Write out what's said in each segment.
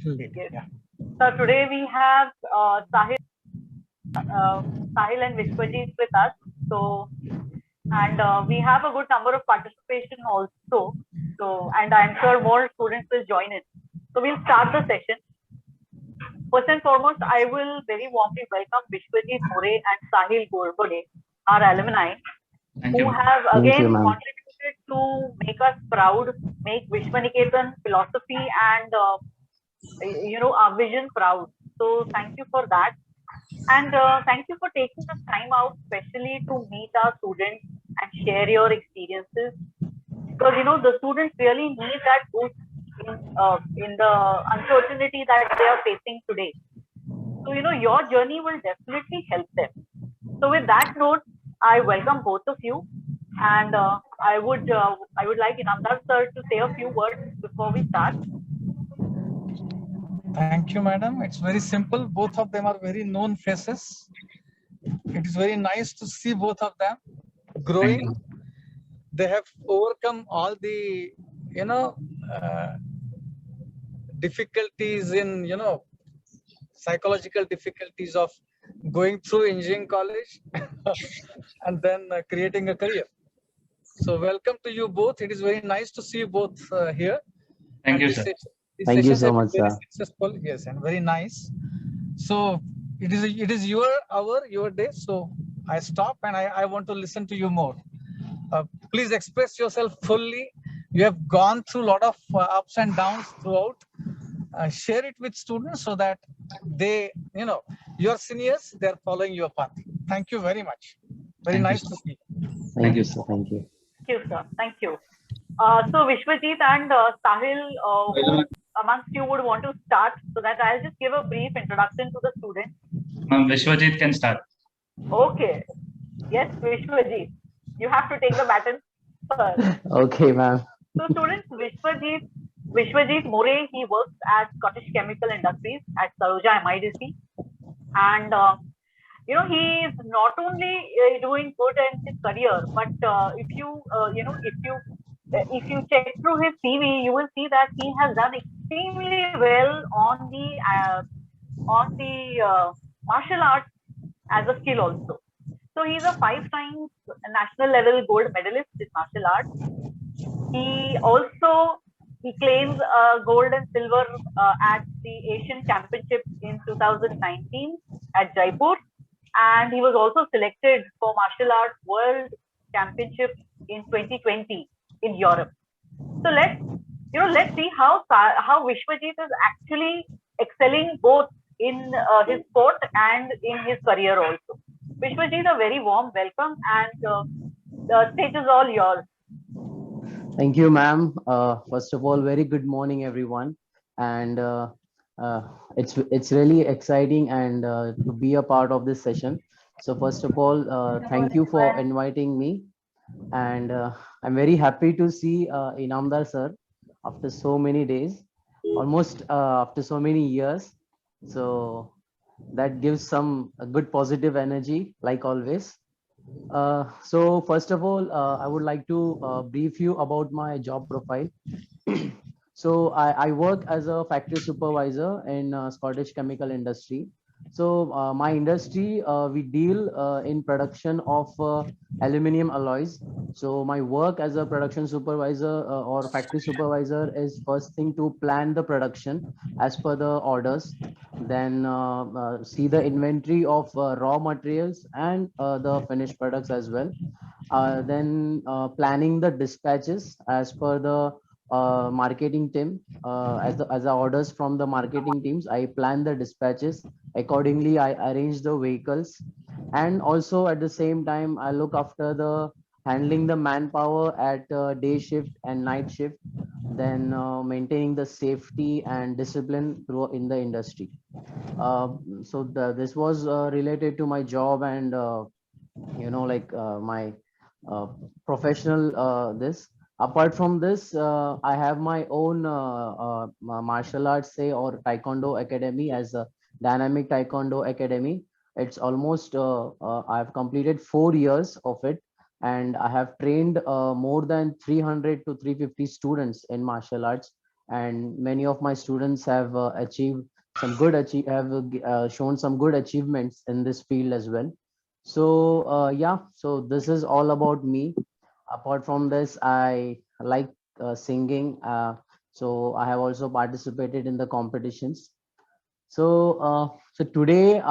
Yes. Yeah. So today we have Sahil and Vishwajit with us. So and we have a good number of participation also. So and I'm sure more students will join in. So we'll start the session. First and foremost, I will very warmly welcome Vishwajit More and Sahil Gorbode, our alumni, Thank you, who ma'am. have Thank you, again ma'am. contributed to make us proud, make Vishwaniketan philosophy and our vision proud. So thank you for that, and thank you for taking the time out, especially to meet our students and share your experiences. Because the students really need that boost in the uncertainty that they are facing today. So your journey will definitely help them. So with that note, I welcome both of you, and I would like Inamdar sir to say a few words before we start. Thank you, madam. It's very simple. Both of them are very known faces. It is very nice to see both of them Thank growing. you. They have overcome all the, uh, difficulties in, psychological difficulties of going through engineering college and then creating a career. So welcome to you both. It is very nice to see you both here. Thank And you, these sir. these Thank you sessions so have been much, very sir. successful. Yes, and very nice. So it is your hour, your day. So I stop and I want to listen to you more. Please express yourself fully. You have gone through a lot of ups and downs throughout. Share it with students so that they, your seniors, they're following your path. Thank you very much. Very Thank you, nice sir. to see you. Thank you, sir. Thank you. Thank you, sir. Thank you. So Vishwajit and Sahil, who amongst you would want to start, so that I'll just give a brief introduction to the students. Vishwajit can start. Okay. Yes, Vishwajit, you have to take the baton first. Okay, ma'am. So students, Vishwajit More, he works at Scottish Chemical Industries at Saroja MIDC, and he is not only doing good in his career, but if you check through his CV, you will see that he has done extremely well on the martial arts as a skill also. So he's a 5 times national level gold medalist in martial arts. He claims gold and silver at the Asian Championship in 2019 at Jaipur, and he was also selected for martial arts World Championship in 2020 in Europe. So let's see how Vishwajit is actually excelling both in his sport and in his career also. Vishwajit, a very warm welcome, and the stage is all yours. Thank you, ma'am. First of all, very good morning, everyone. And uh, it's really exciting and to be a part of this session. So first of all, thank you for inviting me. And I'm very happy to see Inamdar sir after so many days, almost after so many years. So that gives some good positive energy, like always. So first of all, I would like to brief you about my job profile. So I work as a factory supervisor in Scottish chemical industry. So my industry, we deal in production of aluminum alloys. So my work as a production supervisor or factory supervisor is first thing to plan the production as per the orders, then see the inventory of raw materials and the finished products as well. Then planning the dispatches as per the marketing team, as the orders from the marketing teams. I plan the dispatches accordingly. I arrange the vehicles, and also at the same time I look after the handling the manpower at day shift and night shift, then maintaining the safety and discipline through in the industry. This was related to my job and like my uh, professional this. Apart from this, I have my own martial arts, say, or taekwondo academy as a dynamic taekwondo academy. It's almost I've completed 4 years of it, and I have trained more than 300 to 350 students in martial arts and many of my students have achieved some good shown some good achievements in this field as well. So yeah, so this is all about me. Apart from this, I like singing. So I have also participated in the competitions. So today,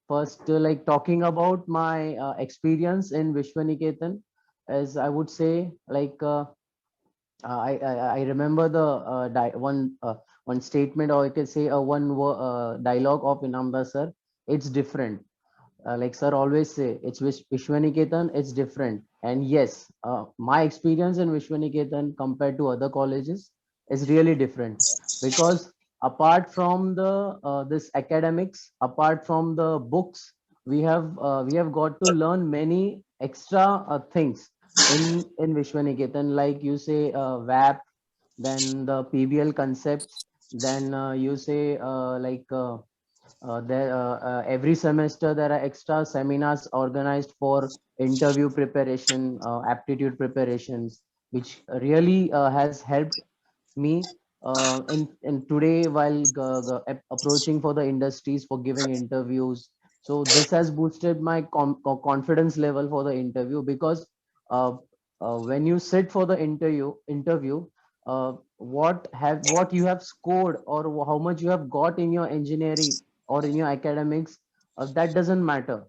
first, like talking about my experience in Vishwaniketan, as I would say, like I remember the one statement, or I can say dialogue of Inamdar sir. It's different. Like sir always say, it's Vishwaniketan, it's different. And yes, my experience in Vishwaniketan compared to other colleges is really different, because apart from the this academics, apart from the books, we have got to learn many extra things in Vishwaniketan, like you say VAP, then the PBL concepts, then you say every semester there are extra seminars organized for interview preparation, aptitude preparations, which really has helped me in today while approaching for the industries for giving interviews. So this has boosted my confidence level for the interview, because uh, when you sit for the interview, what you have scored, or how much you have got in your engineering or in your academics, that doesn't matter.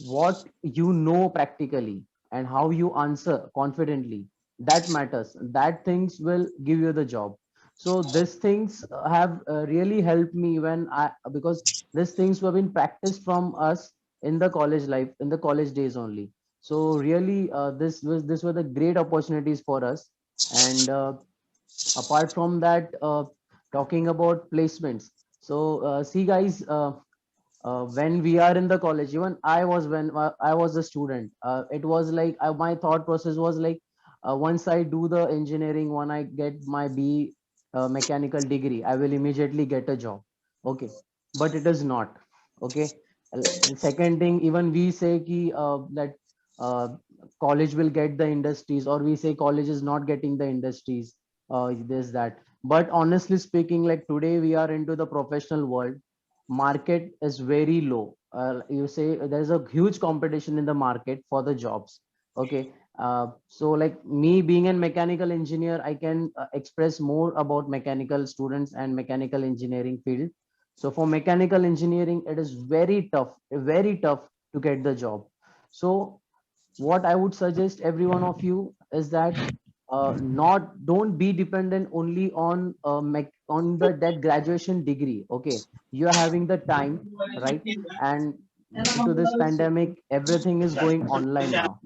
What you know practically and how you answer confidently, that matters. That things will give you the job. So these things have really helped me when I because these things were been practiced from us in the college life, in the college days only. So really this were the great opportunities for us. And apart from that, talking about placements, so see guys, when we are in the college, even I was a student, it was like my thought process was like, once I do the engineering, when I get my B mechanical degree, I will immediately get a job. Okay, but it is not. Okay. Second thing, even we say ki, that uh, college will get the industries, or we say college is not getting the industries, this that. But honestly speaking, like today we are into the professional world, market is very low. You say there's a huge competition in the market for the jobs. Okay. So like me being a mechanical engineer, I can express more about mechanical students and mechanical engineering field. So for mechanical engineering, it is very tough to get the job. So what I would suggest every one of you is that not don't be dependent only on on the that graduation degree. Okay, you are having the time, right? And due to this pandemic, everything is going online now,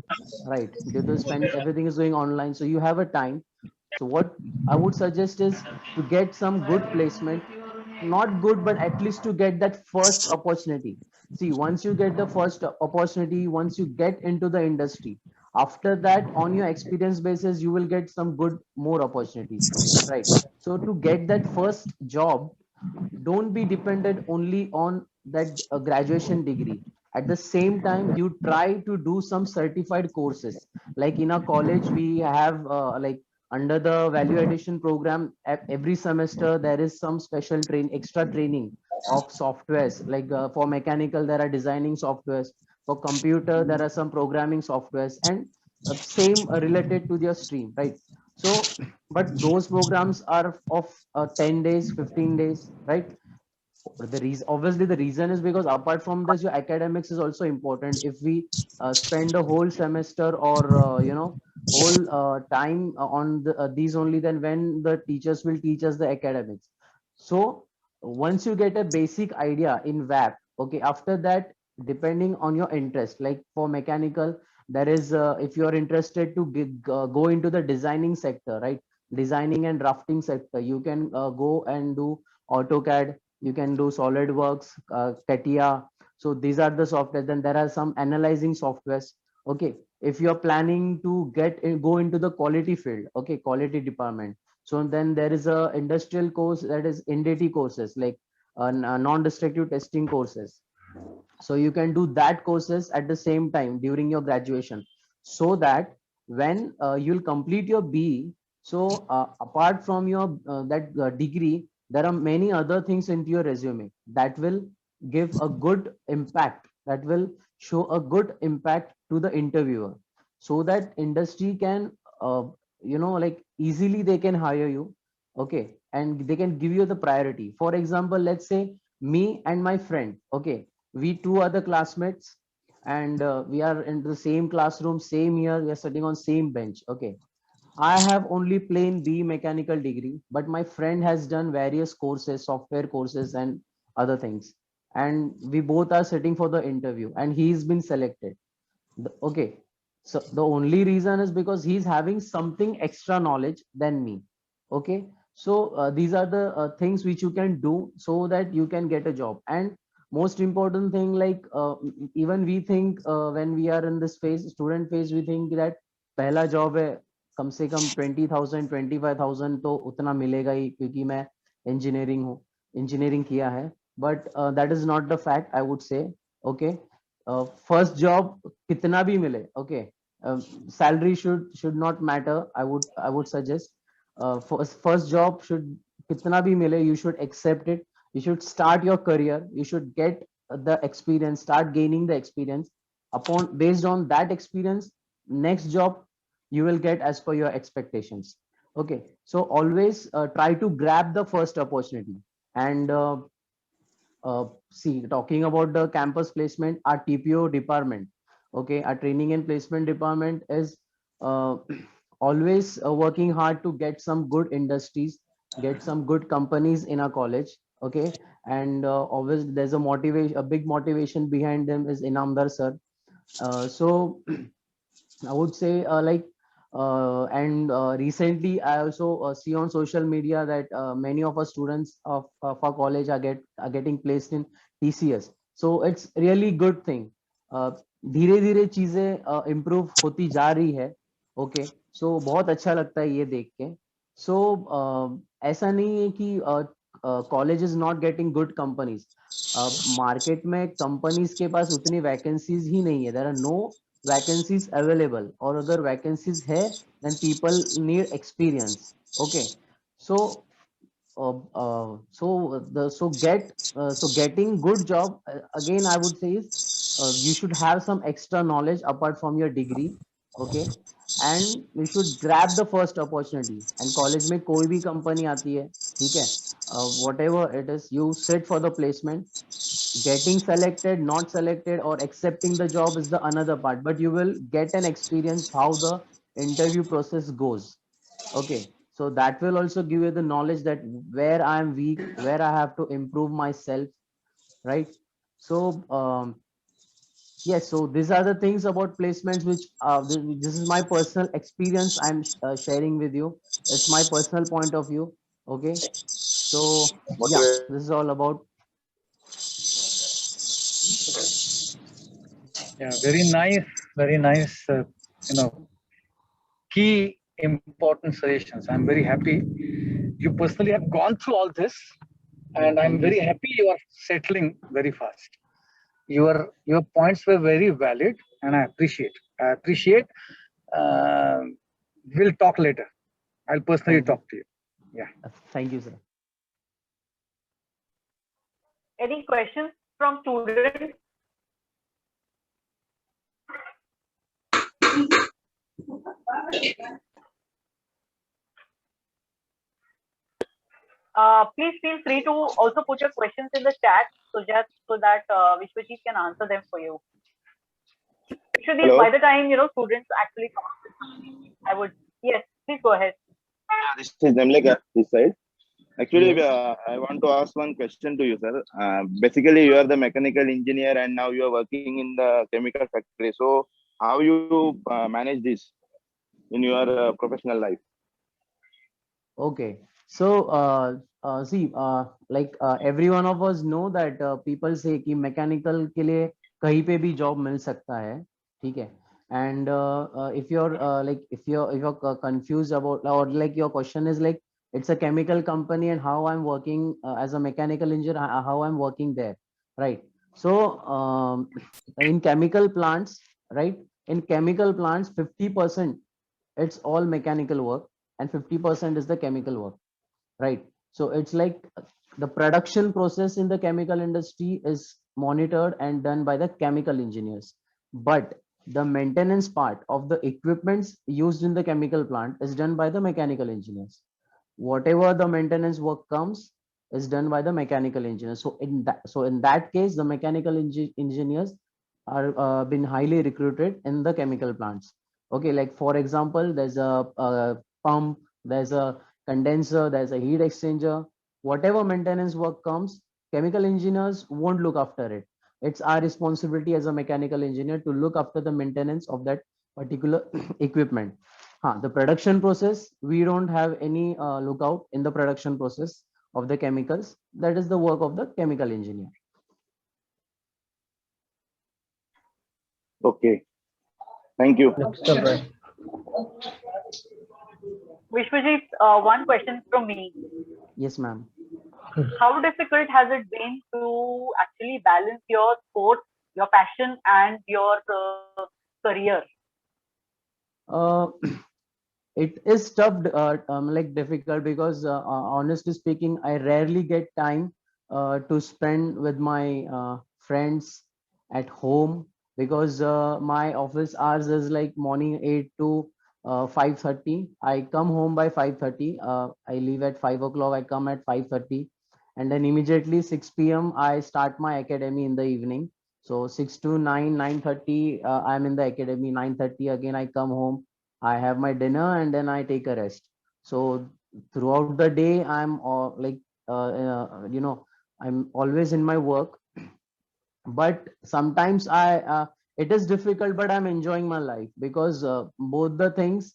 right? Due to this everything is going online, so you have a time. So what I would suggest is to get some good placement, not good, but at least to get that first opportunity. See, once you get the first opportunity, once you get into the industry, after that, on your experience basis, you will get some good more opportunities, right? So to get that first job, don't be dependent only on that graduation degree. At the same time, you try to do some certified courses. Like in a college, we have like under the value addition program, every semester there is some extra training of softwares. Like for mechanical, there are designing softwares. For computer, there are some programming softwares, and same related to their stream, right? So but those programs are of 10 days, 15 days, right? The reason, obviously the reason is because apart from this, your academics is also important. If we spend the whole semester, or whole time on these only, then when the teachers will teach us the academics. So once you get a basic idea in VAP, okay, after that, depending on your interest, like for mechanical, there is if you are interested to go into the designing sector, right? Designing and drafting sector, you can go and do AutoCAD, you can do SolidWorks, CATIA. So these are the software. Then there are some analyzing softwares. Okay, if you're planning to go into the quality field, okay, quality department. So then there is a industrial course, that is NDT courses, like non-destructive testing courses. So you can do that courses at the same time during your graduation, so that when you'll complete your BE, So apart from your degree, there are many other things into your resume that will give a good impact, that will show a good impact to the interviewer, so that industry can like easily they can hire you. Okay, and they can give you the priority. For example, let's say me and my friend, okay, we two are the classmates, and we are in the same classroom, same year, we are sitting on same bench. Okay, I have only plain B mechanical degree, but my friend has done various courses, software courses and other things. And we both are sitting for the interview and he's been selected. Okay. So the only reason is because he's having something extra knowledge than me. Okay. So these are the things which you can do so that you can get a job. And most important thing, like even we think when we are in this phase, student phase, we think that पहला job है, कम से कम 20,000 25,000 तो उतना मिलेगा ही, क्योंकि मैं engineering हूँ, engineering किया है. But that is not the fact, I would say. Okay. First job kitna bhi mile, okay, salary should not matter. I would suggest first job should kitna bhi mile, you should accept it. You should start your career, you should get the experience, start gaining the experience. Upon based on that experience, next job you will get as per your expectations. Okay, so always try to grab the first opportunity. And see, talking about the campus placement, our TPO department, okay, our training and placement department is uh, always working hard to get some good industries, get some good companies in our college. Okay, and always there's a motivation, a big motivation behind them is Inamdar sir. So I would say and recently I also see on social media that many of our students of our college are getting placed in TCS. So it's really good thing. धीरे धीरे चीजें improve होती जा रही है. Okay, so बहुत अच्छा लगता है ये देख के. So ऐसा नहीं है कि college is not getting good companies. Market में कंपनीज के पास उतनी वैकेंसीज ही नहीं है. There are no vacancies available, or agar vacancies hai, then people need experience. Okay, so getting good job, again I would say, is you should have some extra knowledge apart from your degree. Okay, and you should grab the first opportunity. And college में कोई भी company आती है, ठीक है, whatever it is, you sit for the placement. Getting selected, not selected, or accepting the job is the another part, but you will get an experience how the interview process goes. Okay, so that will also give you the knowledge that where I am weak, where I have to improve myself, right? So yes, so these are the things about placements which this is my personal experience I'm sharing with you. It's my personal point of view. Okay, so yeah, this is all about. Yeah, very nice, very nice. Key important suggestions. I'm very happy you personally have gone through all this, and I'm very happy you are settling very fast. Your points were very valid, and I appreciate. We'll talk later. I'll personally talk to you. Yeah. Thank you, sir. Any questions from students? Please feel free to also put your questions in the chat, so that Vishwajit can answer them for you. Actually, by the time students actually come, I would. Yes, please go ahead. This is Nemleka this side. Actually, Yes. I want to ask one question to you, sir. Basically, you are the mechanical engineer and now you are working in the chemical factory. So, how you manage this in your professional life? Okay, so see, like every one of us know that people say कि mechanical के लिए कहीं पे भी job मिल सकता है, ठीक है? And if you're like if you're confused about, or like your question is like it's a chemical company and how I'm working as a mechanical engineer, how I'm working there, right? So in chemical plants, right? In chemical plants, 50% it's all mechanical work, and 50% is the chemical work, right? So it's like the production process in the chemical industry is monitored and done by the chemical engineers, but the maintenance part of the equipments used in the chemical plant is done by the mechanical engineers. Whatever the maintenance work comes is done by the mechanical engineers. So in that case, the mechanical engineers are been highly recruited in the chemical plants. Okay, like for example, there's a pump, there's a condenser, there's a heat exchanger. Whatever maintenance work comes, chemical engineers won't look after it. It's our responsibility as a mechanical engineer to look after the maintenance of that particular equipment. The production process, we don't have any lookout in the production process of the chemicals. That is the work of the chemical engineer. Okay. Thank you. Vishwajit, one question from me. Yes, ma'am. How difficult has it been to actually balance your sports, your passion, and your career? Uh, it is tough, like difficult, because honestly speaking, I rarely get time to spend with my friends at home, because my office hours is like morning 8 to 5:30. I come home by 5:30. I leave at 5 o'clock. I come at 5:30, and then immediately 6 p.m. I start my academy in the evening. So 6 to 9, 9:30, I'm in the academy. 9:30 again, I come home, I have my dinner, and then I take a rest. So throughout the day, I'm I'm always in my work. But sometimes it is difficult, but I'm enjoying my life, because both the things,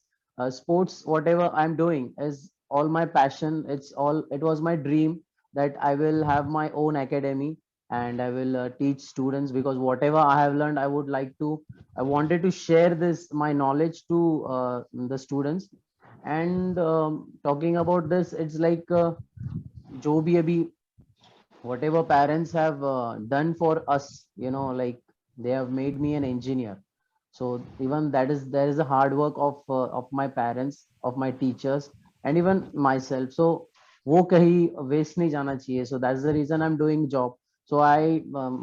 sports, whatever I'm doing is all my passion. It was my dream that I will have my own academy, and I will teach students, because whatever I have learned, I wanted to share this my knowledge to the students. And talking about this, it's like जो भी अभी whatever parents have done for us, like they have made me an engineer. So even there is a hard work of my parents, of my teachers, and even myself. So wo kahi waste nahi jana chahiye. So that's the reason I'm doing job. So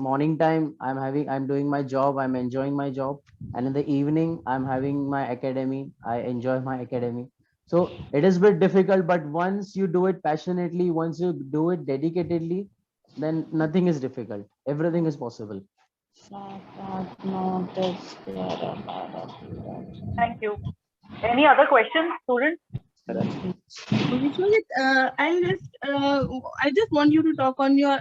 morning time, I'm doing my job, I'm enjoying my job, and in the evening I'm having my academy. I enjoy my academy. So it is a bit difficult, but once you do it passionately, once you do it dedicatedly, then nothing is difficult. Everything is possible. Thank you. Any other questions, students? Vishwajit, I just want you to talk on your,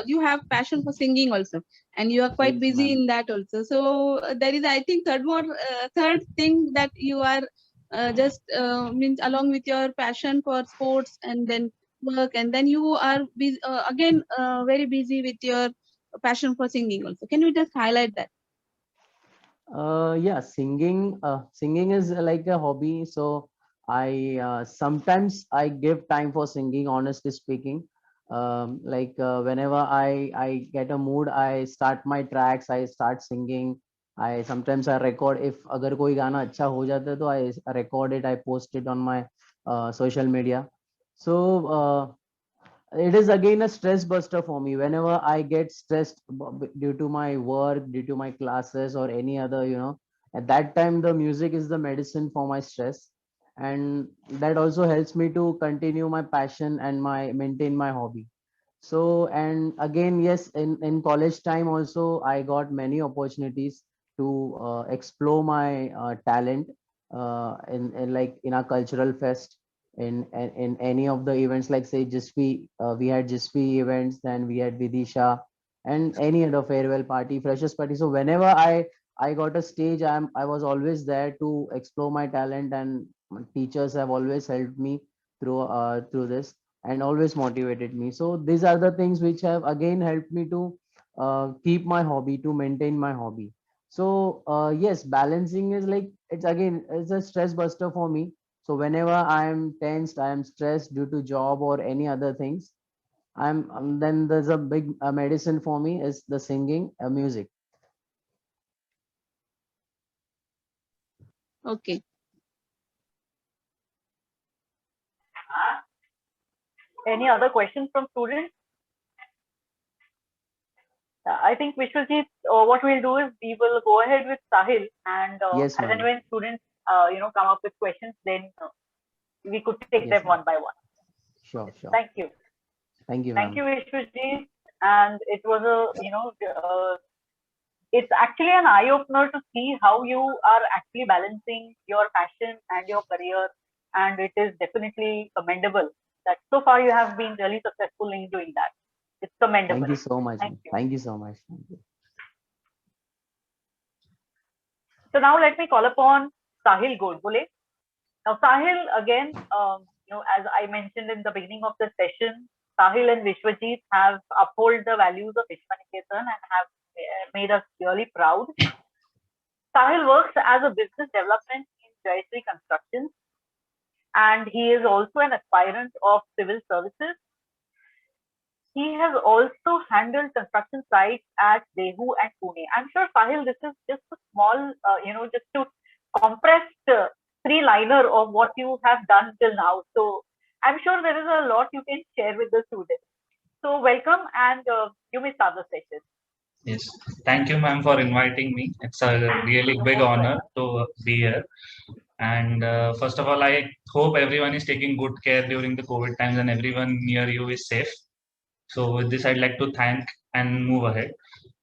you have passion for singing also, and you are quite Yes, busy ma'am. in that also. So there is, I think, third thing that you are just means along with your passion for sports and then work, and then you are busy, again very busy with your passion for singing also. Can you just highlight that? Yeah, singing is like a hobby. So I sometimes I give time for singing, honestly speaking. Whenever I get a mood, I start my tracks, I start singing. I sometimes I record. If अगर कोई गाना अच्छा हो जाता है, तो I record it, I post it on my social media. So it is again a stress buster for me. Whenever I get stressed due to my work, due to my classes, or any other, at that time the music is the medicine for my stress. And that also helps me to continue my passion and my maintain my hobby. So, and again, yes, in college time also, I got many opportunities to explore my talent in like in a cultural fest, in any of the events, like say JISP. We had JISP events, then we had Vidisha, and any other farewell party, freshers party. So whenever I got a stage, I was always there to explore my talent, and my teachers have always helped me through this, and always motivated me. So these are the things which have again helped me to keep my hobby, to maintain my hobby. So yes, balancing is like, it's a stress buster for me. So whenever I am tensed, I am stressed due to job or any other things, then there's a big medicine for me is the singing, music. Okay. Any other questions from students? I think Vishwajit, what we'll do is we will go ahead with Sahil, and Yes, as and ma'am. when students, come up with questions, then we could take Yes, them ma'am. one by one. Sure, sure. Thank you. Thank you, Thank ma'am. you, Vishwajit. And it was it's actually an eye opener to see how you are actually balancing your passion and your career. And it is definitely commendable that so far you have been really successful in doing that. It's commendable. Thank you so much. Thank ma'am. you. Thank you so much. Thank you. So now let me call upon Sahil Godbole. Now, Sahil, again, as I mentioned in the beginning of the session, Sahil and Vishwajit have uphold the values of Vishwaniketan and have made us really proud. Sahil works as a business development in Jayashree Constructions, and he is also an aspirant of civil services. He has also handled construction sites at Dehu and Pune. I'm sure, Sahil, this is just a small, just to compressed three-liner of what you have done till now. So I'm sure there is a lot you can share with the students. So welcome, and you may start the session. Yes, thank you, ma'am, for inviting me. It's a really big honor to be here. And first of all, I hope everyone is taking good care during the COVID times and everyone near you is safe. So with this, I'd like to thank and move ahead.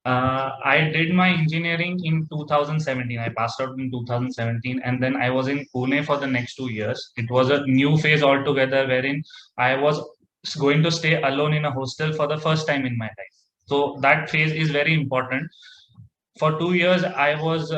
I did my engineering in 2017. I passed out in 2017, and then I was in Pune for the next 2 years. It was a new phase altogether, wherein I was going to stay alone in a hostel for the first time in my life. So that phase is very important. For 2 years, I was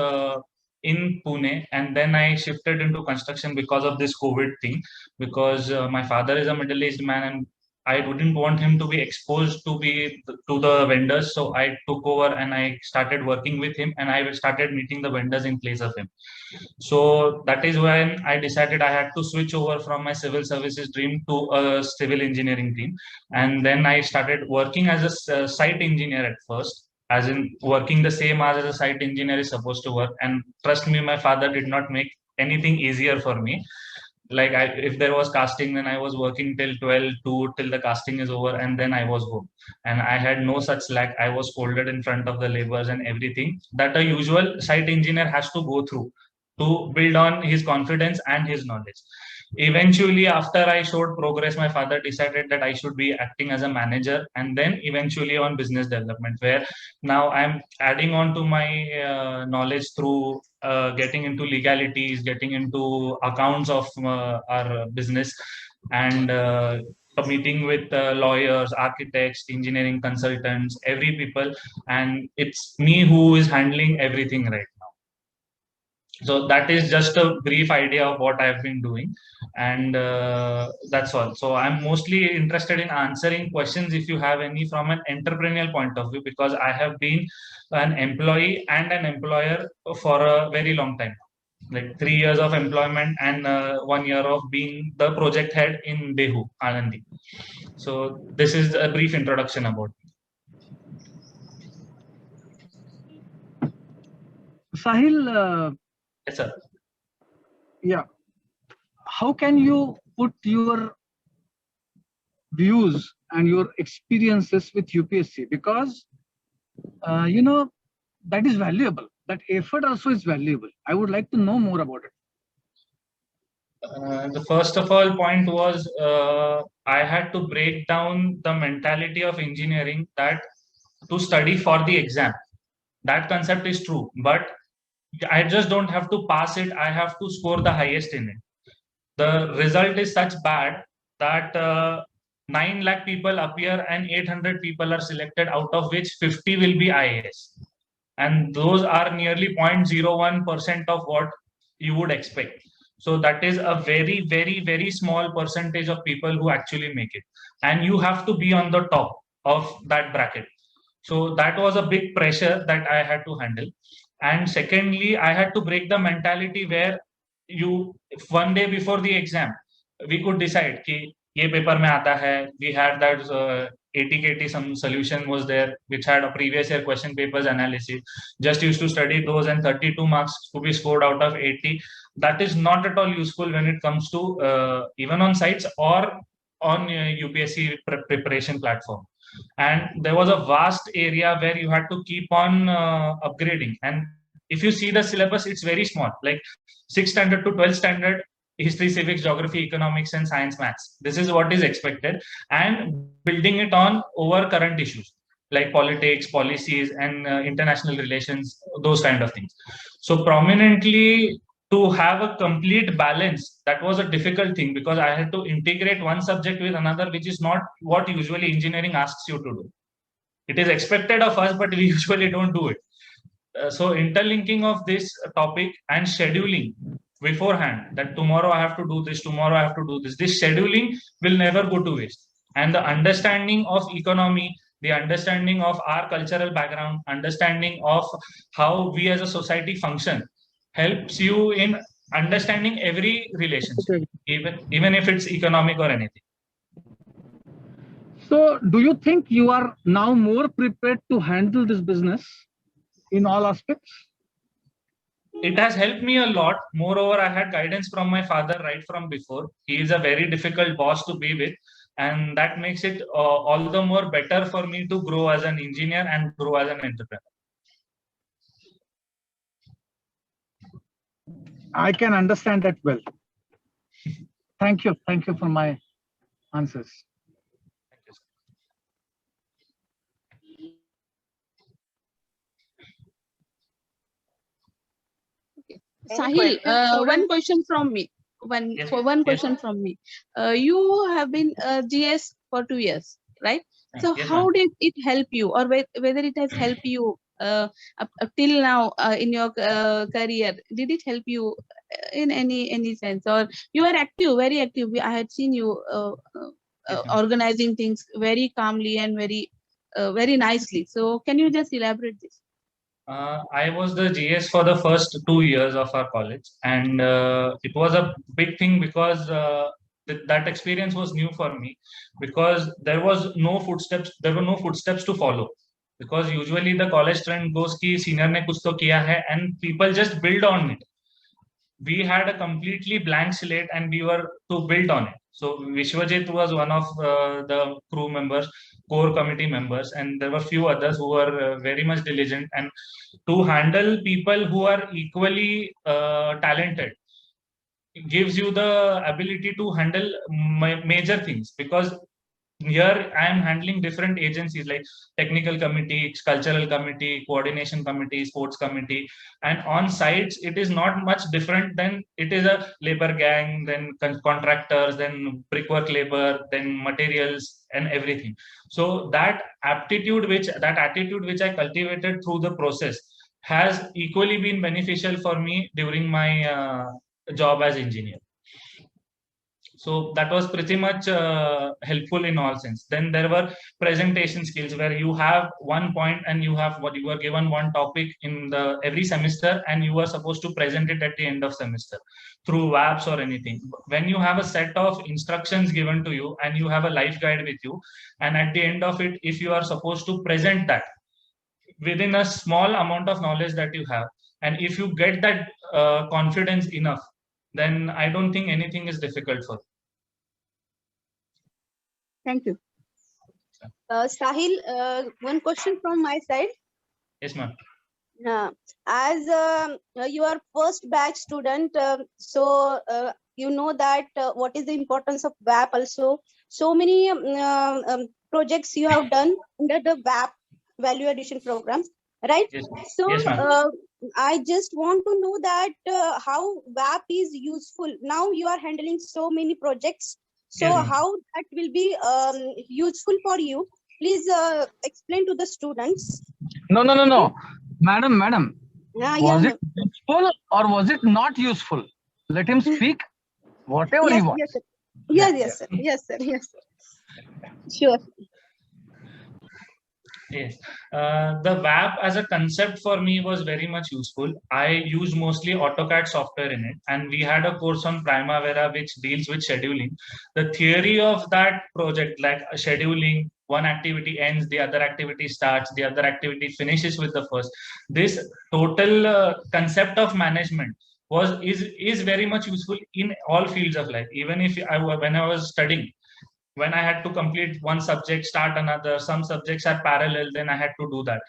in Pune, and then I shifted into construction because of this COVID thing. Because my father is a middle-aged man, and I wouldn't want him to be exposed to the vendors. So I took over and I started working with him, and I started meeting the vendors in place of him. So that is when I decided I had to switch over from my civil services dream to a civil engineering dream. And then I started working as a site engineer at first, as in working the same hours as a site engineer is supposed to work. And trust me, my father did not make anything easier for me. Like if there was casting, then I was working till 12 till the casting is over, and then I was home. And I had no such slack. I was scolded in front of the laborers and everything that a usual site engineer has to go through to build on his confidence and his knowledge. Eventually, after I showed progress, my father decided that I should be acting as a manager, and then eventually on business development, where now I'm adding on to my knowledge through getting into legalities, getting into accounts of our business, and meeting with lawyers, architects, engineering consultants, every people, and it's me who is handling everything right now. So that is just a brief idea of what I've been doing, and that's all. So I'm mostly interested in answering questions if you have any from an entrepreneurial point of view, because I have been an employee and an employer for a very long time, like 3 years of employment and 1 year of being the project head in Dehu, Anandi. So this is a brief introduction about me. Sahil, Yes, sir. yeah, how can you put your views and your experiences with UPSC? Because that is valuable. That effort also is valuable. I would like to know more about it. The first of all point was I had to break down the mentality of engineering that to study for the exam. That concept is true, but I just don't have to pass it. I have to score the highest in it. The result is such bad that 9 lakh people appear and 800 people are selected, out of which 50 will be IAS. And those are nearly 0.01% of what you would expect. So that is a very, very, very small percentage of people who actually make it. And you have to be on the top of that bracket. So that was a big pressure that I had to handle. And secondly, I had to break the mentality where you, one day before the exam, we could decide कि ये paper में आता है. We had that 80KT some solution was there, which had a previous year question papers analysis. Just used to study those, and 32 marks to be scored out of 80. That is not at all useful when it comes to even on sites or on UPSC preparation platform. And there was a vast area where you had to keep on upgrading. And if you see the syllabus, it's very small, like 6th standard to 12th standard, history, civics, geography, economics, and science, maths. This is what is expected, and building it on over current issues like politics, policies, and international relations, those kind of things. So prominently, to have a complete balance, that was a difficult thing, because I had to integrate one subject with another, which is not what usually engineering asks you to do. It is expected of us, but we usually don't do it. So interlinking of this topic and scheduling beforehand, that tomorrow I have to do this, tomorrow I have to do this. This scheduling will never go to waste. And the understanding of economy, the understanding of our cultural background, understanding of how we as a society function, helps you in understanding every relationship, even if it's economic or anything. So do you think you are now more prepared to handle this business in all aspects? It has helped me a lot. Moreover, I had guidance from my father right from before. He is a very difficult boss to be with, and that makes it all the more better for me to grow as an engineer and grow as an entrepreneur. I can understand that well. Thank you. Thank you for my answers. Thank you, sir. Any Sahil, questions, one students? question from me. Yes, One yes. question from me. You have been GS for 2 years, right? So Yes, how ma'am. did it help you, or whether it has helped you up till now in your career? Did it help you in any sense, or you are active, very active? I had seen you Yes, ma'am. organizing things very calmly and very nicely. So can you just elaborate this? I was the GS for the first 2 years of our college, and it was a big thing because that experience was new for me, because there was no footsteps. There were no footsteps to follow, because usually the college trend goes ki senior ne kuch to kiya hai, and people just build on it. We had a completely blank slate and we were to build on it. So Vishwajit was one of the crew members, core committee members, and there were few others who were very much diligent. And to handle people who are equally talented gives you the ability to handle major things, because here I am handling different agencies like technical committee, cultural committee, coordination committee, sports committee, and on sites it is not much different than it is a labor gang, then contractors, then brickwork labor, then materials and everything. So that attitude which I cultivated through the process has equally been beneficial for me during my job as engineer. So that was pretty much helpful in all sense. Then there were presentation skills where you have one point and you were given one topic in the every semester, and you were supposed to present it at the end of semester through WAPs or anything. When you have a set of instructions given to you and you have a life guide with you, and at the end of it, if you are supposed to present that within a small amount of knowledge that you have, and if you get that confidence enough, then I don't think anything is difficult for you. Thank you. Sahil, one question from my side. Yes, ma'am. As you are first batch student, so you know that what is the importance of WAP also. So many projects you have done under the WAP value addition program, right? Yes, ma'am. So Yes, ma'am. I just want to know that how WAP is useful. Now you are handling so many projects. So Yes, ma'am. how that will be useful for you? Please explain to the students. No. Madam. Yeah, Was yeah. it useful or was it not useful? Let him speak whatever he Yes, wants. yes, sir. Yes, sir. Yes, sir. Yes, sir. Sure. Yes, the WAP as a concept for me was very much useful. I used mostly AutoCAD software in it, and we had a course on Primavera which deals with scheduling. The theory of that project, like scheduling, one activity ends, the other activity starts, the other activity finishes with the first. This total concept of management is very much useful in all fields of life. Even if when I was studying, when I had to complete one subject, start another, some subjects are parallel, then I had to do that.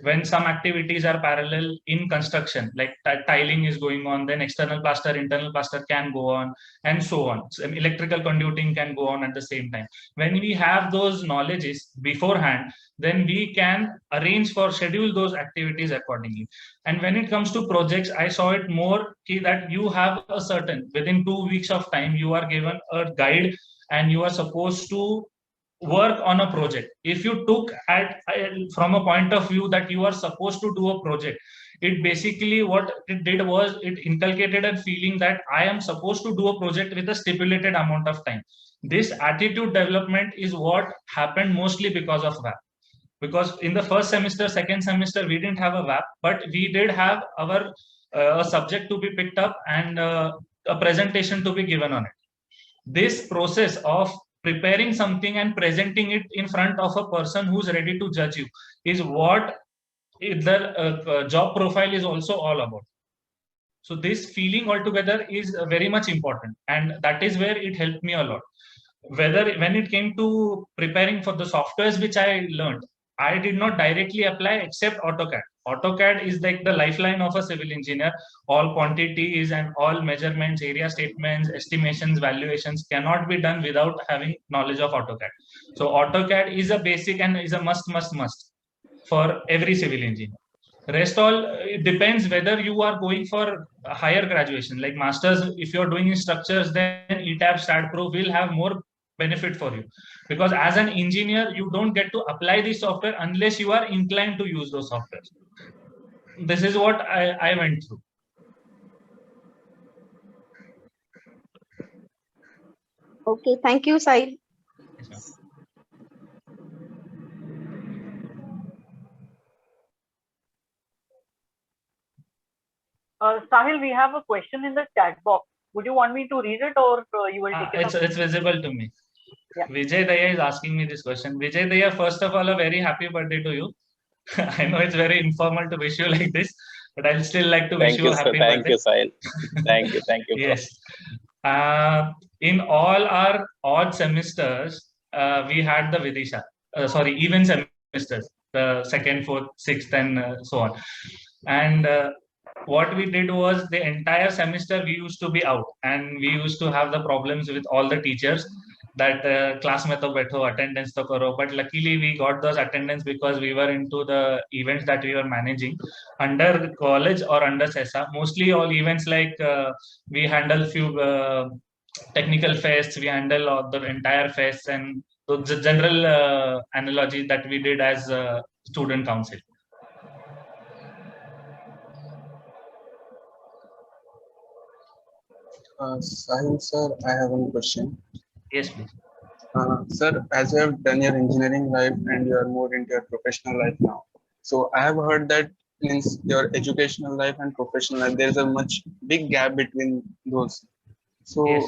When some activities are parallel in construction, like tiling is going on, then external plaster, internal plaster can go on, and so on. So electrical conduiting can go on at the same time. When we have those knowledges beforehand, then we can arrange for schedule those activities accordingly. And when it comes to projects, I saw it more key that you have a certain, within 2 weeks of time, you are given a guide and you are supposed to work on a project. If you took at from a point of view that you are supposed to do a project, it basically what it did was it inculcated a feeling that I am supposed to do a project with a stipulated amount of time. This attitude development is what happened mostly because of that. Because in the first semester, second semester, we didn't have a VAP, but we did have our a subject to be picked up and a presentation to be given on it. This process of preparing something and presenting it in front of a person who's ready to judge you is what the job profile is also all about. So this feeling altogether is very much important, and that is where it helped me a lot. Whether when it came to preparing for the softwares which I learned, I did not directly apply except AutoCAD. AutoCAD is like the lifeline of a civil engineer. All quantities and all measurements, area statements, estimations, valuations cannot be done without having knowledge of AutoCAD. So AutoCAD is a basic and is a must for every civil engineer. Rest all, it depends whether you are going for a higher graduation, like masters. If you're doing in structures, then ETAP StatPro will have more benefit for you, because as an engineer you don't get to apply the software unless you are inclined to use those softwares. This is what I went through. Okay, thank you, Sahil. Yes, Sahil, we have a question in the chat box. Would you want me to read it, or you will take it? it's visible to me. Yeah. Vijay Daya is asking me this question. Vijay Daya, first of all, a very happy birthday to you. I know it's very informal to wish you like this, but I'll still like to wish you a happy birthday. Thank you, Sahil. Thank you. Yes. In all our odd semesters, we had the Vidisha. Even semesters, the second, fourth, sixth, and so on. And what we did was the entire semester we used to be out, and we used to have the problems with all the teachers that class mein to baitho, attendance to karo. But luckily we got those attendance because we were into the events that we were managing under college or under CESA. Mostly all events, like we handle few technical fests, we handle all the entire fests, and the general analogy that we did as a student council. Sahil sir, I have one question. Yes, please. Sir, as you have done your engineering life and you are more into your professional life now, so I have heard that means your educational life and professional life, there is a much big gap between those. So, Yes.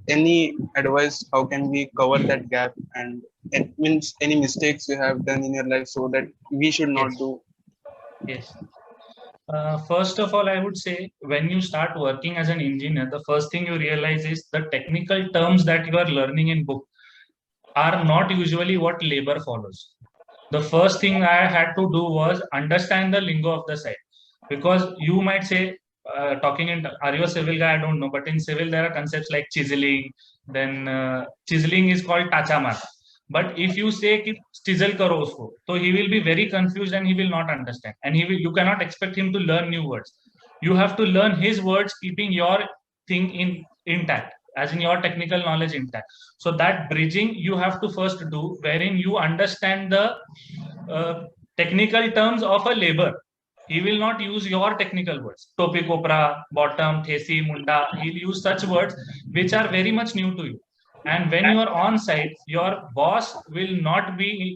any advice? How can we cover that gap? And it means any mistakes you have done in your life so that we should not Yes. do. Yes. First of all, I would say when you start working as an engineer, the first thing you realize is the technical terms that you are learning in book are not usually what labor follows. The first thing I had to do was understand the lingo of the site, because you might say, talking in, are you a civil guy? I don't know, but in civil there are concepts like chiseling. Then chiseling is called tachamar. But if you say कि chisel karo usko, so he will be very confused and he will not understand. And you cannot expect him to learn new words. You have to learn his words, keeping your thing intact, as in your technical knowledge intact. So that bridging you have to first do, wherein you understand the technical terms of a labor. He will not use your technical words. Topi kopra, bottom, thesi, munda. He'll use such words which are very much new to you. And when you are on site, your boss will not be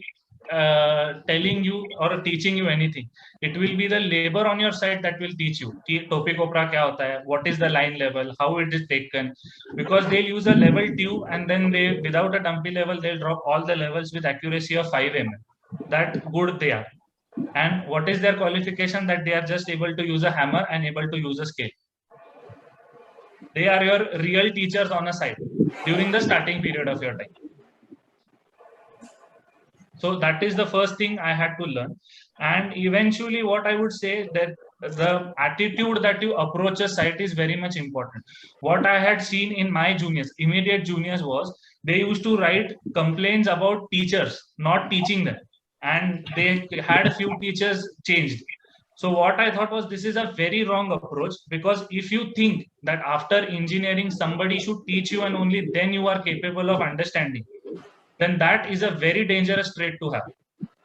telling you or teaching you anything. It will be the labor on your side that will teach you. Topi kopra kya hota hai? What is the line level? How it is taken? Because they'll use a level tube, and then they, without a dumpy level, they'll drop all the levels with accuracy of 5 mm. That good they are. And what is their qualification? That they are just able to use a hammer and able to use a scale. They are your real teachers on a site during the starting period of your time. So that is the first thing I had to learn. And eventually what I would say that the attitude that you approach a site is very much important. What I had seen in my juniors, immediate juniors, was they used to write complaints about teachers not teaching them, and they had a few teachers changed. So what I thought was, this is a very wrong approach, because if you think that after engineering somebody should teach you and only then you are capable of understanding, then that is a very dangerous trait to have.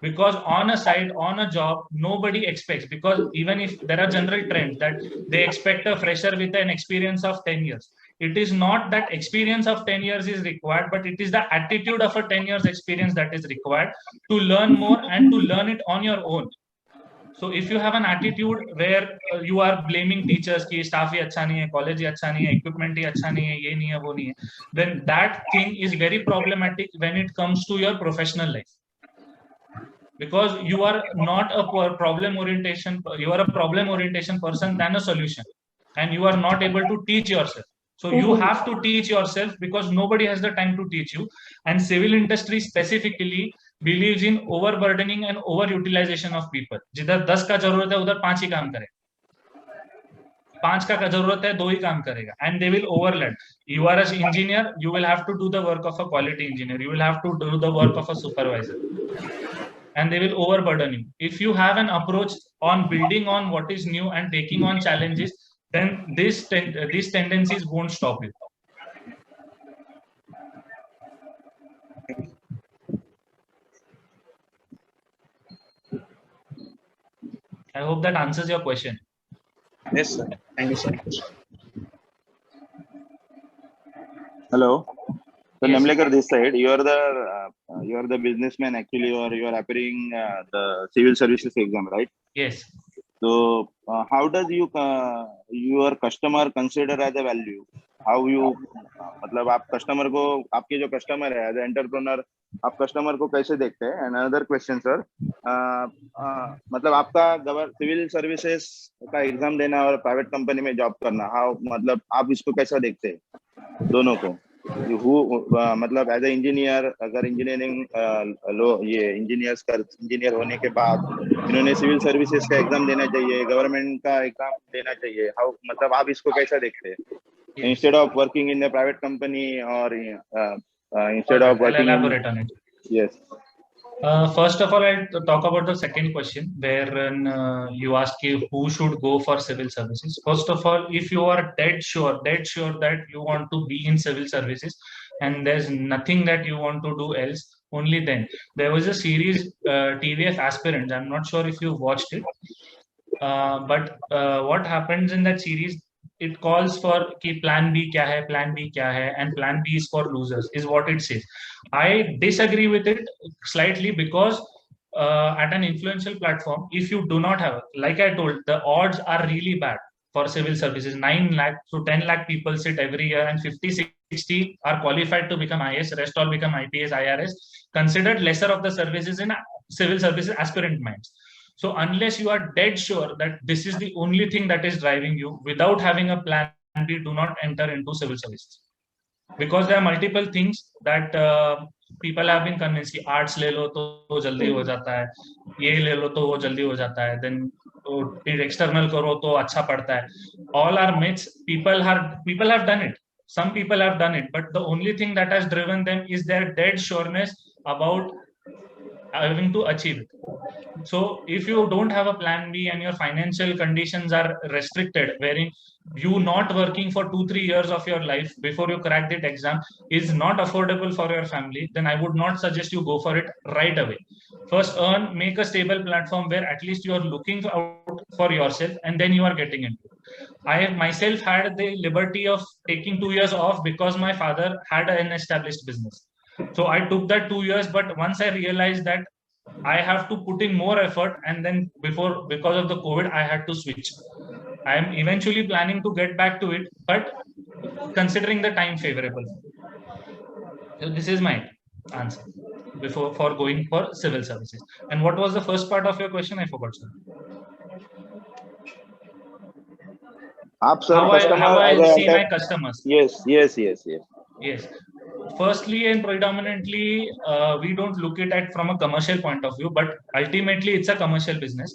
Because on a site, on a job, nobody expects, because even if there are general trends that they expect a fresher with an experience of 10 years, it is not that experience of 10 years is required, but it is the attitude of a 10 years experience that is required to learn more and to learn it on your own. So if you have an attitude where you are blaming teachers कि staff ही अच्छा नहीं है, college ही अच्छा नहीं है, equipment ही अच्छा नहीं है, ये नहीं है, वो नहीं है, then that thing is very problematic when it comes to your professional life. Because you are not a problem orientation, you are a problem orientation person than a solution, and you are not able to teach yourself. So you have to teach yourself, because nobody has the time to teach you. And civil industry specifically believes in overburdening and overutilization of people. जिधर 10 का जरूरत है उधर 5 ही काम करे, 5 का जरूरत है 2 ही काम करेगा, and they will overlap. You are an engineer, you will have to do the work of a quality engineer, you will have to do the work of a supervisor, and they will overburden you. If you have an approach on building on what is new and taking on challenges, then these tendencies won't stop you. I hope that answers your question. Yes, sir. Thank you so much. Hello. So Yes. Namlekar this side, you are the businessman actually, or you are appearing the civil services exam, right? Yes. So how does your customer consider as a value? How you मतलब आप customer को, आपके जो customer है as entrepreneur, आप customer को कैसे देखते हैं? एंड अनदर क्वेश्चन सर, मतलब आपका सिविल सर्विसेज का एग्जाम देना और प्राइवेट कंपनी में जॉब करना, हाउ मतलब आप इसको कैसा देखते हैं दोनों को? मतलब एज ए इंजीनियर, अगर इंजीनियरिंग ये इंजीनियर होने के बाद इन्होंने सिविल सर्विसेज का एग्जाम देना चाहिए, गवर्नमेंट का एग्जाम देना चाहिए, हाउ मतलब आप इसको कैसा देखते हैं? Instead of working in a private company, or instead of working I'll elaborate on it. Yes. First of all, I'll talk about the second question, where you ask who should go for civil services. First of all, if you are dead sure that you want to be in civil services and there's nothing that you want to do else, only then. There was a series, TVF Aspirants. I'm not sure if you watched it, but what happens in that series, it calls for कि plan B क्या है, plan B क्या है, and plan B is for losers, is what it says. I disagree with it slightly, because at an influential platform, if you do not have, like I told, the odds are really bad for civil services. 9 lakh to 10 lakh people sit every year, and 50-60 are qualified to become IAS, rest all become IPS, IRS, considered lesser of the services in civil services aspirant minds. So unless you are dead sure that this is the only thing that is driving you, without having a plan B, do not enter into civil services. Because there are multiple things that people have been convinced कि arts ले लो तो जल्दी हो जाता है, ये ले लो तो वो जल्दी हो जाता है, then external करो तो अच्छा पड़ता है. All are myths. People have done it. Some people have done it, but the only thing that has driven them is their dead sureness about having to achieve it. So if you don't have a plan B and your financial conditions are restricted, wherein you not working for 2-3 years of your life before you crack that exam is not affordable for your family, then I would not suggest you go for it right away. First earn, make a stable platform where at least you are looking out for yourself, and then you are getting into it. I have myself had the liberty of taking 2 years off because my father had an established business. So I took that 2 years, but once I realized that I have to put in more effort, and then because of the COVID, I had to switch. I am eventually planning to get back to it, but considering the time favorable. So this is my answer for going for civil services. And what was the first part of your question? I forgot, sir. How I see my customers. Yes. Yes. firstly and predominantly, we don't look it at from a commercial point of view, but ultimately it's a commercial business.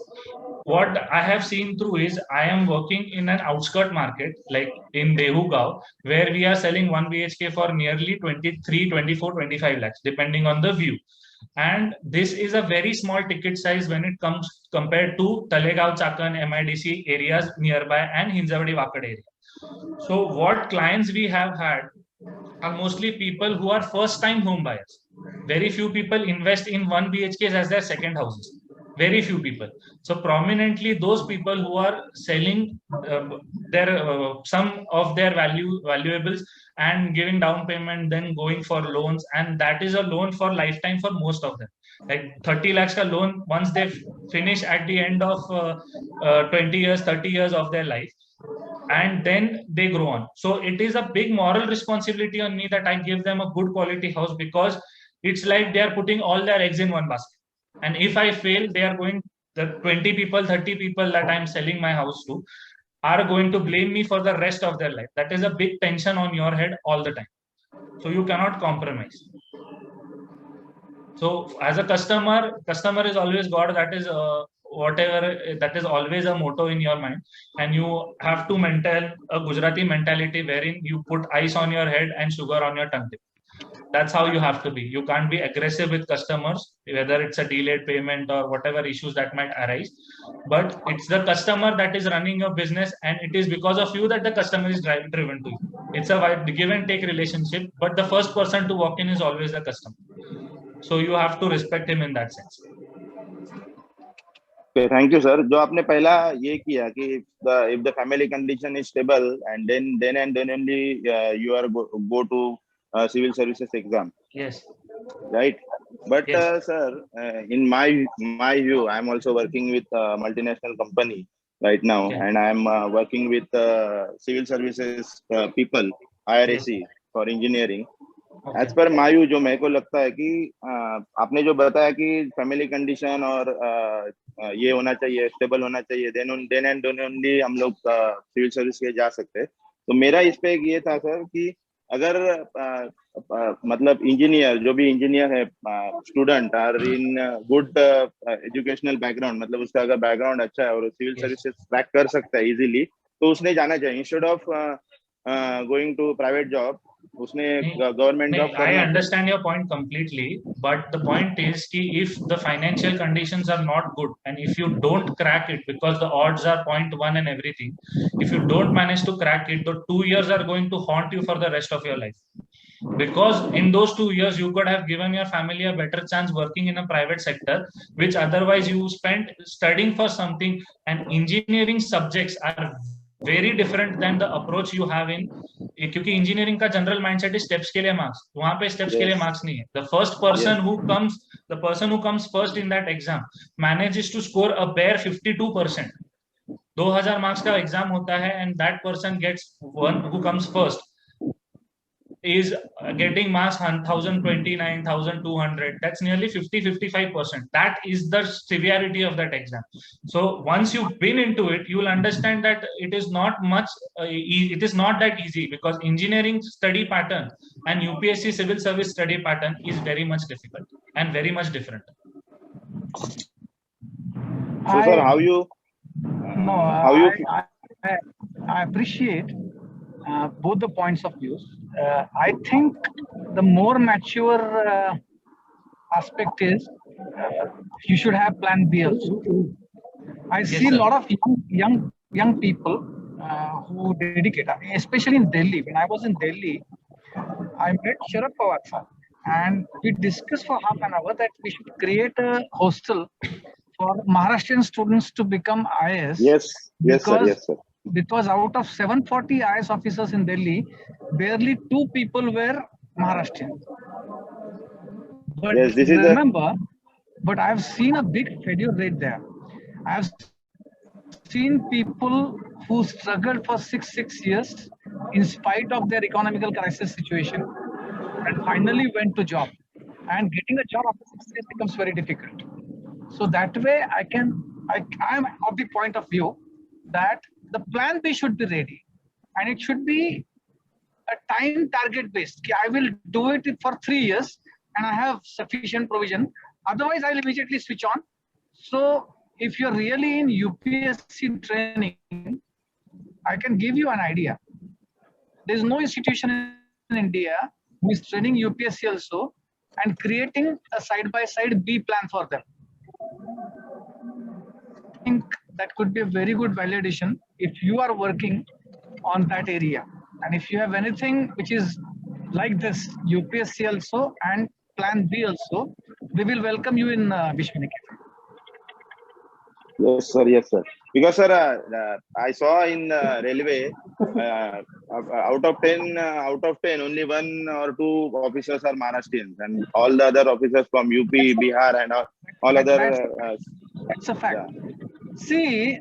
What I have seen through is I am working in an outskirt market, like in Dehugao, where we are selling 1 BHK for nearly 23, 24, 25 lakhs, depending on the view. And this is a very small ticket size when it comes compared to Talegaon, Chakan, MIDC areas nearby and Hinjawadi Wakad area. So what clients we have had are mostly people who are first time home buyers. Very few people invest in 1 BHKs as their second houses. Very few people. So prominently those people who are selling some of their valuables and giving down payment, then going for loans, and that is a loan for lifetime for most of them. Like 30 lakhs ka loan, once they finish at the end of 20 years, 30 years of their life, and then they grow on. So it is a big moral responsibility on me that I give them a good quality house, because it's like they are putting all their eggs in one basket. And if I fail, they are going, the 20 people, 30 people that I'm selling my house to are going to blame me for the rest of their life. That is a big tension on your head all the time. So you cannot compromise. So as a customer is always God. That is whatever, that is always a motto in your mind. And you have to maintain a Gujarati mentality wherein you put ice on your head and sugar on your tongue tip. That's how you have to be. You can't be aggressive with customers, whether it's a delayed payment or whatever issues that might arise. But it's the customer that is running your business, and it is because of you that the customer is driven to you. It's a give and take relationship, but the first person to walk in is always the customer. So you have to respect him in that sense. Okay, thank you, sir. जो आपने पहला ये किया कि if the family condition is stable, and then only you are go to civil services exam. Yes. Right. But Yes. sir, in my view, I'm also working with a multinational company right now, Okay. and I'm working with civil services people, IRAC for engineering. Okay. As per मायू जो मेरे को लगता है कि आपने जो बताया कि फैमिली कंडीशन और ये होना चाहिए, स्टेबल होना चाहिए, देन एंड ओनली हम लोग सिविल सर्विस के जा सकते हैं. तो मेरा इस पे ये था सर कि अगर मतलब इंजीनियर, जो भी इंजीनियर है, student are in good educational background, मतलब उसका अगर बैकग्राउंड अच्छा है और सिविल सर्विसेज क्रैक कर सकता है इजीली, तो उसने जाना चाहिए instead of going to private job. उसने government job. I understand your point completely, but the point is कि if the financial conditions are not good and if you don't crack it, because the odds are 0.1 and everything, if you don't manage to crack it, the 2 years are going to haunt you for the rest of your life. Because in those 2 years you could have given your family a better chance working in a private sector, which otherwise you spent studying for something. And engineering subjects are very different than the approach you have in, क्योंकि engineering का general mindset steps के लिए marks, वहां पे steps के लिए marks नहीं है. The person who comes first in that exam manages to score a bare 52%. 2000 marks का एग्जाम होता है, and that person gets one who comes first is getting marks 1029, 1200. That's nearly 50-55%. That is the severity of that exam. So once you've been into it, you will understand that it is not much it is not that easy, because engineering study pattern and UPSC civil service study pattern is very much difficult and very much different. So sir, how you I appreciate both the points of view. I think the more mature aspect is you should have plan B also. I see a lot of young people who dedicate, especially in Delhi. When I was in Delhi, I met Sharad Pawar sir, and we discussed for half an hour that we should create a hostel for Maharashtrian students to become IAS. Yes, sir. Because out of 740 IAS officers in Delhi, barely 2 people were Maharashtrian. But yes, but I've seen a big failure rate there. I've seen people who struggled for six years in spite of their economical crisis situation, and finally went to job. And getting a job after 6 years becomes very difficult. So that way, I'm of the point of view that the plan B should be ready, and it should be a time target based. I will do it for 3 years and I have sufficient provision. Otherwise, I'll immediately switch on. So if you're really in UPSC training, I can give you an idea. There's no institution in India who is training UPSC also and creating a side-by-side B plan for them. I think that could be a very good validation if you are working on that area. And if you have anything which is like this, UPSC also and plan B also, we will welcome you in Vishwaniketan. Yes, sir. Yes, sir. Because, sir, I saw in railway, out of 10, only 1 or 2 officers are Maharashtrians, and all the other officers from UP, Bihar, and all other. That's a fact. Yeah. See,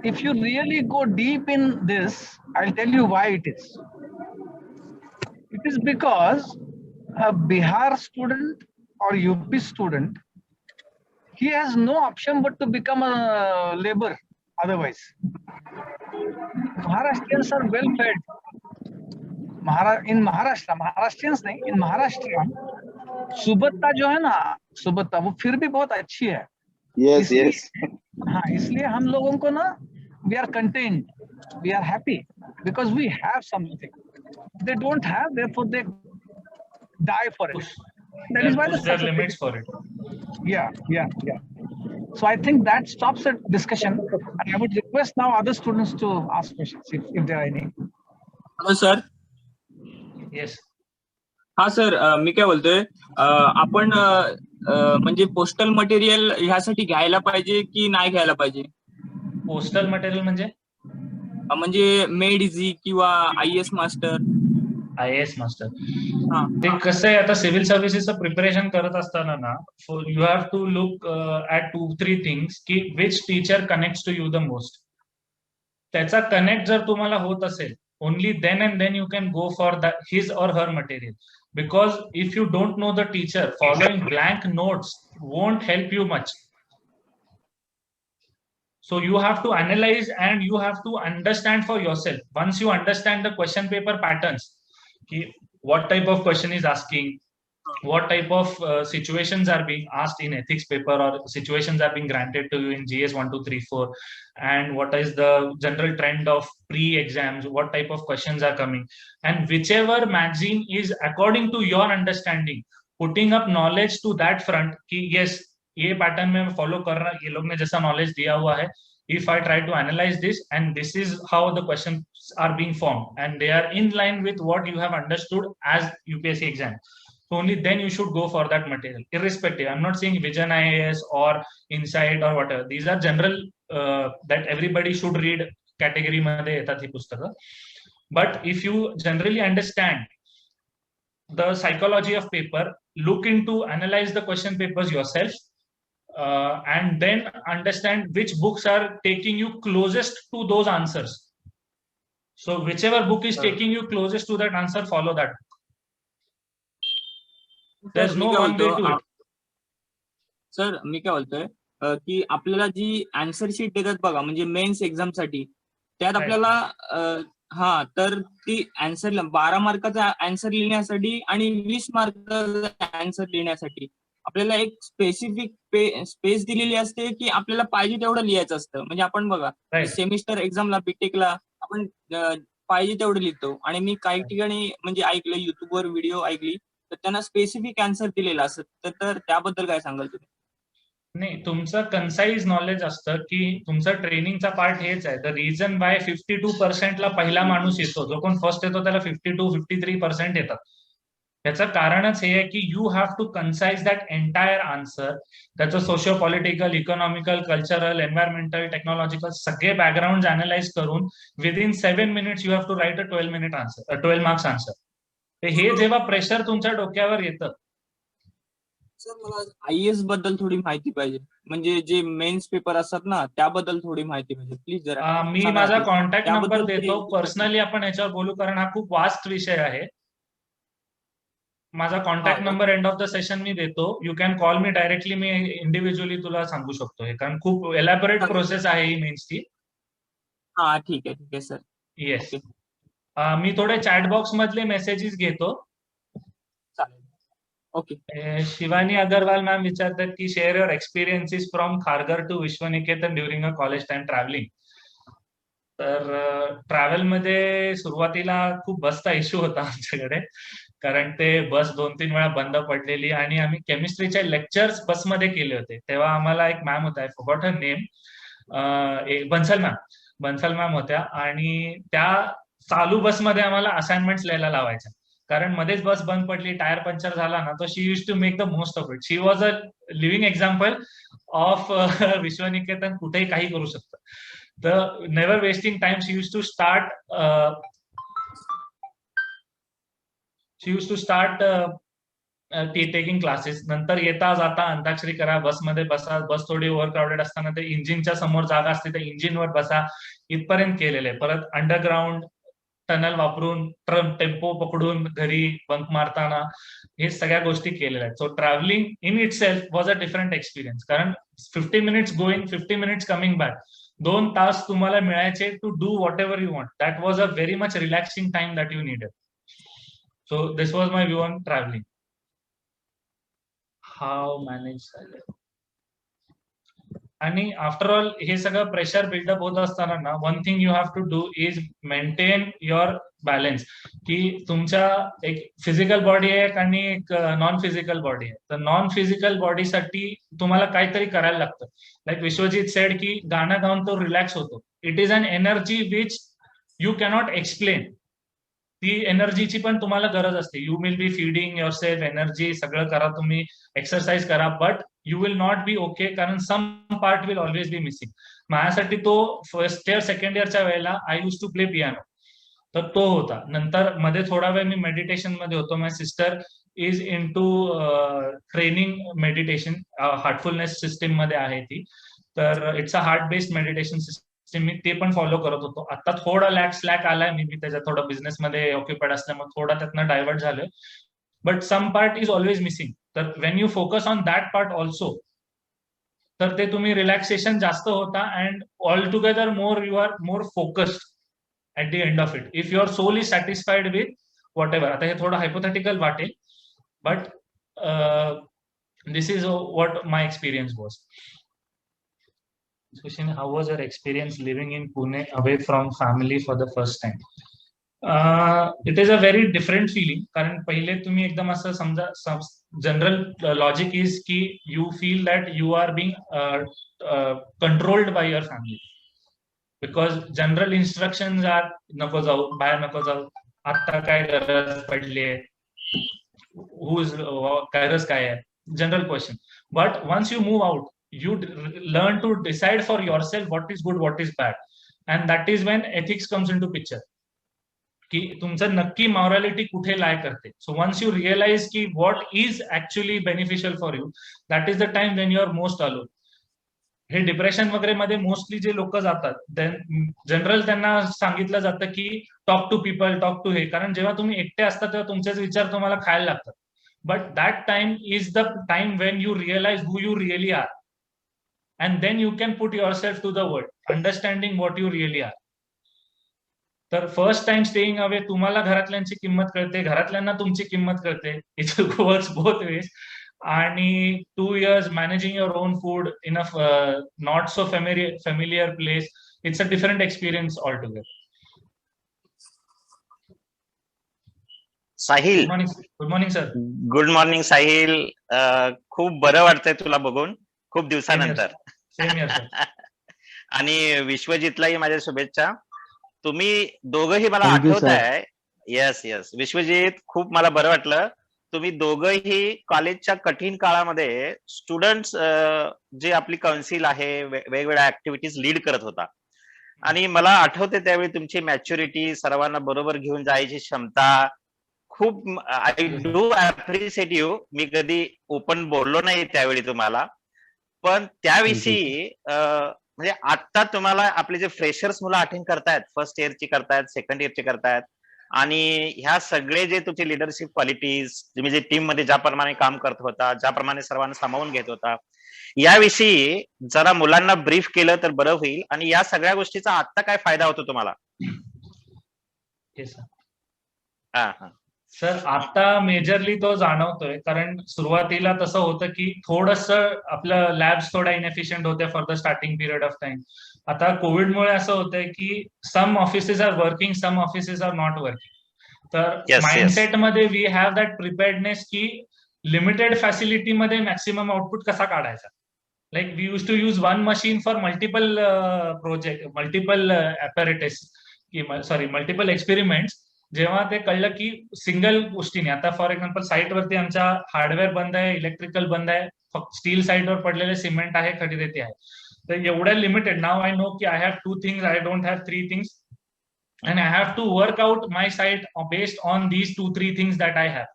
if you really go deep in this, I'll tell you why it is. It is because a Bihar student or UP student, he has no option but to become a laborer otherwise. Maharashtrians are well fed. In Maharashtra, Maharashtrians नहीं, in Maharashtra, सुबत्ता जो है ना, सुबत्ता वो फिर भी बहुत अच्छी है. Yes, yes. हाँ, इसलिए हम लोगों को ना, we are content, we are happy because we have something. They don't have, therefore they die for it. That is why there are limits for it. Yeah. So I think that stops the discussion. And I would request now other students to ask questions if there are any. Hello, sir. Yes. हा sir, मी काय बोलतोय, आपण म्हणजे postal material ह्यासाठी घ्यायला पाहिजे की नाही घ्यायला पाहिजे? पोस्टल मटेरियल म्हणजे मेड इझी किंवा IAS मास्टर. IAS मास्टर ते कसं आहे, आता सिव्हिल सर्व्हिसेसचं प्रिपरेशन करत असताना ना, you have to look at 2-3 things की which teacher connects to you the most. त्याचा कनेक्ट जर तुम्हाला होत असेल, only then and then you can go for his or her material. Because if you don't know the teacher, following blank notes won't help you much. So you have to analyze and you have to understand for yourself. Once you understand the question paper patterns, what type of question is asking, what type of situations are being asked in ethics paper, or situations are being granted to you in GS 1, 2, 3, 4, and what is the general trend of pre-exams, what type of questions are coming, and whichever magazine is according to your understanding, putting up knowledge to that front कि yes, ये pattern में follow कर रहा, ये लोग ने जैसा knowledge दिया हुआ है, if I try to analyze this, and this is how the questions are being formed, and they are in line with what you have understood as UPSC exam. So only then you should go for that material, irrespective. I'm not saying Vision IAS or Insight or whatever. These are general that everybody should read category मध्ये येतात ही पुस्तकं. But if you generally understand the psychology of paper, look into, analyze the question papers yourself, and then understand which books are taking you closest to those answers. So whichever book is taking you closest to that answer, follow that. There's no one way to it. Sir, मी काय बोलतोय की आपल्याला जी answer sheet देतात बघा, म्हणजे mains exam साठी, त्यात आपल्याला तर ती आन्सर 12 मार्काचा आन्सर लिहिण्यासाठी आणि 20 मार्काचा आन्सर लिहिण्यासाठी आपल्याला एक स्पेसिफिक स्पेस दिलेली असते की आपल्याला पाहिजे तेवढं लिहायचं असतं. म्हणजे आपण बघा सेमिस्टर एक्झामला बीटेकला आपण पाहिजे तेवढं लिहितो, आणि मी काही ठिकाणी म्हणजे ऐकलं, युट्यूबवर व्हिडिओ ऐकली, तर त्यांना स्पेसिफिक आन्सर दिलेला असत. तर त्याबद्दल काय सांगाल तुम्ही? नाही, तुमचं कन्साइज नॉलेज असतं की तुमचं ट्रेनिंगचा पार्ट हेच आहे. द रिझन बाय 52% ला पहिला माणूस येतो, जो कोण फर्स्ट येतो त्याला 52-53% येतात. त्याचं कारणच हे आहे की you have to concise that entire answer. त्याचं socio political, economical, cultural, environmental, technological सगळे बॅकग्राऊंड अनालाइज करून within 7 minutes you have to write a 12 marks answer. हे जेव्हा प्रेशर तुमच्या डोक्यावर येतं. सर, मला IAS बद्दल थोडी माहिती पाहिजे, म्हणजे जे मेन्स पेपर असतात ना त्याबद्दल थोडी माहिती पाहिजे प्लीज जरा. मी माझा कॉन्टॅक्ट नंबर देतो, पर्सनली आपण याच्यावर बोलू, कारण हा खूप वास्ट विषय आहे. माझा contact number end of the session मी देतो. You can call me directly. मी इंडिव्हिज्युअली तुला सांगू शकतो हे, कारण खूप एलॅबोरेट प्रोसेस आहे ही मेन्सची. ठीक आहे सर. येस. मी थोडे चॅट बॉक्स मधले मेसेजेस घेतो. चालेल. ओके. शिवानी अगरवाल मॅम विचारतात की share your experiences from Kharghar to Vishwaniketan during a college time travelling. तर ट्रॅव्हल मध्ये सुरुवातीला खूप बसचा इश्यू होता आमच्याकडे, कारण ते बस 2-3 वेळा बंद पडलेली आणि आम्ही केमिस्ट्रीचे लेक्चर्स बसमध्ये केले होते. तेव्हा आम्हाला एक मॅम होता, आय forgot her name, Bansal ma'am होत्या आणि त्या चालू बसमध्ये आम्हाला असाइनमेंट्स लिहायला लावायच्या, कारण मध्येच बस बंद पडली, टायर पंक्चर झाला ना, तर she use to make the most of it. She was a living example of Vishwaniketan कुठेही काही करू शकतं. तर never wasting time, she use to start taking classes. नंतर येता जाता अंताक्षरी करा, बसमध्ये बसा, बस थोडी ओव्हर क्राऊडेड असताना ते इंजिनच्या समोर जागा असते तर इंजिनवर बसा, इथपर्यंत केलेले. परत अंडरग्राउंड टनल वापरून टेम्पो पकडून घरी बंक मारताना हे सगळ्या गोष्टी केलेल्या आहेत. So travelling in itself was a different experience, कारण 50 minutes going, 50 minutes coming back, 2 तास तुम्हाला मिळायचे to do whatever you want. That was a very much relaxing time that you needed. So this was my view on travelling. How manage. आणि after all हे सगळं pressure buildup होत असताना ना, one thing you have to do is maintain your balance. की तुमच्या एक physical body आहे आणि एक नॉन फिजिकल बॉडी आहे. तर नॉन फिजिकल बॉडीसाठी तुम्हाला काहीतरी करायला लागतं. लाईक विश्वजित सेड की गाणं गाऊन तो रिलॅक्स होतो. It is an energy which you cannot explain. ती एनर्जीची पण तुम्हाला गरज असते. You will be feeding yourself energy, सगळं करा तुम्ही, एक्सरसाइज करा, but you will not be okay, कारण some part will always be missing. माझ्यासाठी तो फर्स्ट इयर सेकंड इयरच्या वेळेला I use to play piano, तर तो होता. नंतर मध्ये थोडा वेळ मी मेडिटेशन मध्ये होतो. My sister is into training meditation, heartfulness system मध्ये आहे ती. तर it's a heart based meditation system, मी ते पण फॉलो करत होतो. आता थोडा स्लॅक आलाय, मी त्याच्यात थोडं बिझनेस मध्ये ऑक्युपाइड असल्यामुळे थोडा त्यातनं डायव्हर्ट झालोय, but some part is always missing. तर when you focus on that part also, तर ते तुम्ही रिलॅक्सेशन जास्त होता and altogether more you are more focused at the end of it. If your soul is satisfied with whatever. आता हे थोडं hypothetical वाटेल, but this is what my experience was. How was your experience living in Pune away from family for the first time? It is a very different feeling, कारण पहिले तुम्ही एकदम असं समजा, जनरल लॉजिक इज की you feel that you are being controlled by your family, because general instruction are नको जाऊ, बाहेर नको जाऊ, आता काय गरज पडली आहे, गरज काय आहे, general question. But once you move out, you learn to decide for yourself what is good, what is bad, and that is when ethics comes into picture. की तुमचं नक्की मॉरॅलिटी कुठे लाय करते. सो वन्स यू रिअलाइज की what is actually beneficial for you, that is the time when you are most alone. हे depression वगैरे मध्ये mostly जे लोक जातात, देन जनरल त्यांना सांगितलं जातं की talk to people, talk to हे, कारण जेव्हा तुम्ही एकटे असता तेव्हा तुमचेच विचार तुम्हाला खायला लागतात. But that time is the time when you realise who you really are, and then you can put yourself to the world, understanding what you really are. तर फर्स्ट टाइम स्टेइंग अवे, तुम्हाला घरातल्यांची किंमत कळते, घरातल्यांना तुमची किंमत कळते. It works both ways. आणि 2 years managing your own food in a not so familiar place, it's a different experience altogether. Sahil, good morning sir. Good morning Sahil. खूप बरं वाटतंय तुला बघून खूप दिवसानंतर. आणि विश्वजितलाही माझ्या शुभेच्छा. तुम्ही दोघंही मला आठवत आहे. येस येस विश्वजित, खूप मला बरं वाटलं. तुम्ही दोघंही कॉलेजच्या कठीण काळामध्ये स्टुडंट्स जे आपली काउन्सिल आहे, वेगवेगळ्या ऍक्टिव्हिटीज लीड करत होता. आणि मला आठवते त्यावेळी तुमची मॅच्युरिटी, सर्वांना बरोबर घेऊन जायची क्षमता, खूप आय डू अप्रिशिएट यू. मी कधी ओपन बोललो नाही त्यावेळी तुम्हाला, पण त्याविषयी म्हणजे आता तुम्हाला आपले जे फ्रेशर्स मुलं अटेंड करतायत, फर्स्ट इयरची करतायत, सेकंड इयरची करतायत, आणि ह्या सगळे जे तुमचे लिडरशिप क्वालिटीज, तुम्ही जे टीम मध्ये ज्याप्रमाणे काम करत होता, ज्याप्रमाणे सर्वांना सामावून घेत होता, याविषयी जरा मुलांना ब्रीफ केलं तर बरं होईल. आणि या सगळ्या गोष्टीचा आता काय फायदा होतो तुम्हाला? Yes sir. हा हा. सर आता मेजरली तो जाणवतोय, कारण सुरुवातीला तसं होतं की थोडस आपलं लॅब्स थोड्या इनएफिशियंट होत्या for the starting period of time. आता कोविडमुळे असं होतंय की some offices are working, some offices are not working. तर Yes, माइंडसेट मध्ये वी हॅव दॅट प्रिपेअर्डनेस की लिमिटेड फॅसिलिटी मध्ये मॅक्सिमम आउटपुट कसा काढायचा. Like we use to use one machine for multiple project, multiple apparatus, sorry multiple experiments. जेव्हा ते कळलं की सिंगल गोष्टीने, आता फॉर एक्झाम्पल साईटवरती आमच्या हार्डवेअर बंद आहे, इलेक्ट्रिकल बंद आहे, फक्त स्टील साईटवर पडलेले सिमेंट आहे, खरेदी आहे. तर एवढ्या लिमिटेड, नाव आय नो की I have 2 things, I don't have 3 things, and I have to work out my site based on these 2-3 things that I have.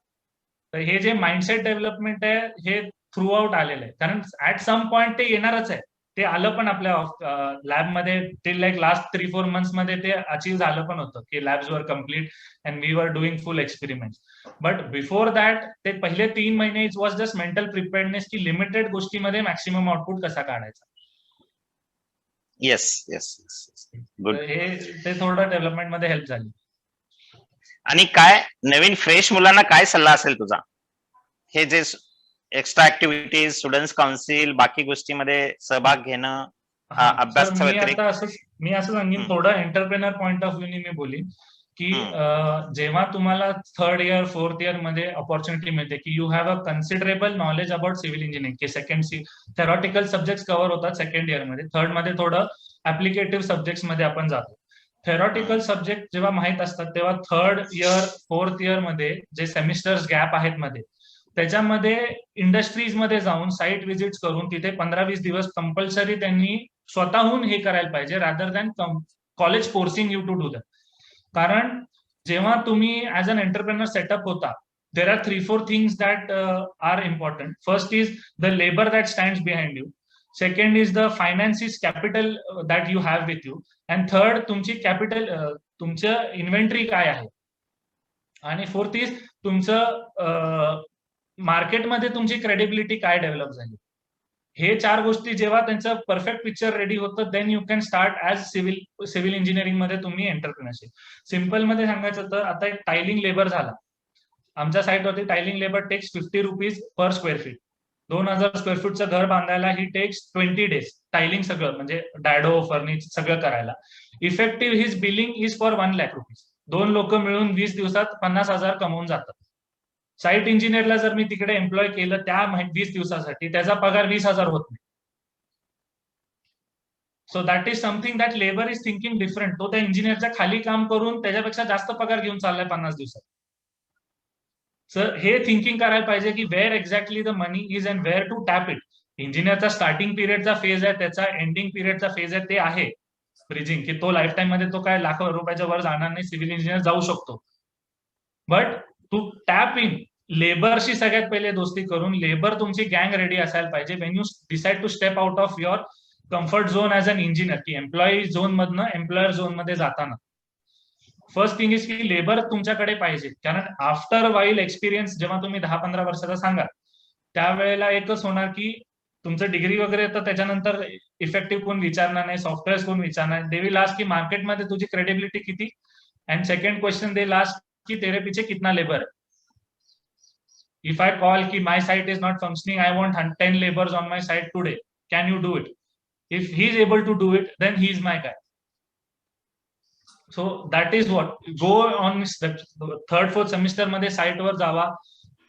तर हे जे माइंडसेट डेव्हलपमेंट आहे हे थ्रू आउट आलेलं आहे, कारण ऍट सम पॉइंट ते येणारच आहे. ते आलं पण आपल्या लॅबमध्ये, टिल लाईक लास्ट 3-4 मंथ्स मध्ये ते अचीव्ह झालं पण होतं की लॅब्स वर complete and we were doing full experiment. But before that ते पहिले 3 महिने it was just mental preparedness की लिमिटेड गोष्टीमध्ये मॅक्सिमम आउटपुट कसा काढायचा. Yes yes good. हे ते थोडं डेव्हलपमेंट मध्ये हेल्प झाली. आणि काय नवीन फ्रेश मुलांना काय सल्ला असेल तुझा, हे जे एक्स्ट्रा ऍक्टिव्हिटीज, स्टुडंट्स काउन्सिल, बाकी गोष्टीमध्ये सहभाग घेणं, अभ्यास मी असं सांगेन, थोडं एंटरप्रेनर पॉइंट ऑफ व्ह्यू मी बोलीन की जेव्हा तुम्हाला 3rd इयर 4th इयर मध्ये ऑपॉर्च्युनिटी मिळते की you have a considerable knowledge about civil engineering, की सेकंड थेरॉटिकल सब्जेक्ट कव्हर होतात सेकंड इयर मध्ये, थर्ड मध्ये थोडं ऍप्लिकेटिव्ह सब्जेक्ट मध्ये आपण जातो. थेरॉटिकल सब्जेक्ट जेव्हा माहित असतात तेव्हा 3rd इयर 4th इयर मध्ये जे सेमिस्टर्स गॅप आहेत मध्ये, त्याच्यामध्ये इंडस्ट्रीज मध्ये जाऊन साईट व्हिजिट्स करून तिथे 15-20 दिवस कंपल्सरी त्यांनी स्वतःहून हे करायला पाहिजे, rather than college forcing you to do that. कारण जेव्हा तुम्ही ऍज अन एंटरप्रेनर सेटअप होता, there are 3-4 things that are important. First is the labor that stands behind you. Second is the finances, capital that you have with you. And third, तुमची capital, तुमचं inventory काय आहे. आणि fourth is तुमचं मार्केटमध्ये तुमची credibility काय develop झाली. हे 4 गोष्टी जेव्हा त्यांचं परफेक्ट पिक्चर रेडी होतं, then you can start as civil engineering मध्ये तुम्ही एंटरप्रेनरशिप. सिम्पल मध्ये सांगायचं तर आता एक टायलिंग लेबर झाला, आमच्या साईटवरती tiling labour takes 50 rupees per square feet. 2000 square फूटचं घर बांधायला ही टेक्स 20 डेज, टायलिंग सगळं म्हणजे डॅडो फर्निचर सगळं करायला. Effective his billing is for 1 lakh rupees. 2 लोक मिळून 20 दिवसात 50,000 कमवून जातात. साईट इंजिनियरला जर मी तिकडे एम्प्लॉय केलं त्या 20 दिवसासाठी, त्याचा पगार 20,000 होत नाही. So that is something that labour is thinking different. तो त्या इंजिनियरच्या खाली काम करून त्याच्यापेक्षा जास्त पगार घेऊन चाललाय 50 दिवसात. सर हे थिंकिंग करायला पाहिजे की where exactly the money is and where to tap it. इंजिनियरचा स्टार्टिंग पिरियडचा फेज आहे, त्याचा एंडिंग पिरियडचा फेज आहे, ते आहे ब्रिजिंग, की तो लाईफ टाइम मध्ये तो काय लाखो रुपयाच्या वर जाणार नाही, सिव्हिल इंजिनियर जाऊ शकतो. बट टू टॅप इन लेबरशी सगळ्यात पहिले दोस्ती करून, लेबर तुमची गँग रेडी असायला पाहिजे when you decide to step out of your comfort zone as an engineer, की एम्प्लॉई झोन मधनं एम्प्लॉयर झोन मध्ये जाताना. फर्स्ट थिंग इज की लेबर तुमच्याकडे पाहिजे, कारण आफ्टर वाईल एक्सपिरियन्स जेव्हा तुम्ही 10-15 वर्षाचा सांगा, त्यावेळेला एकच होणार की तुमचं डिग्री वगैरे तर त्याच्यानंतर इफेक्टिव्ह कोण विचारणार नाही, सॉफ्टवेअर कोण विचारणार. दे विल आस्क की मार्केटमध्ये तुझी क्रेडिबिलिटी किती, and second question they last की तेरे पीछे कितना लेबर है. If I call ki my site is not functioning, I want 10 laborers on my site today. Can you do it? If he is able to do it, then he is my guy. So that is what. Go on the 3rd, 4th semester मध्ये site were Java,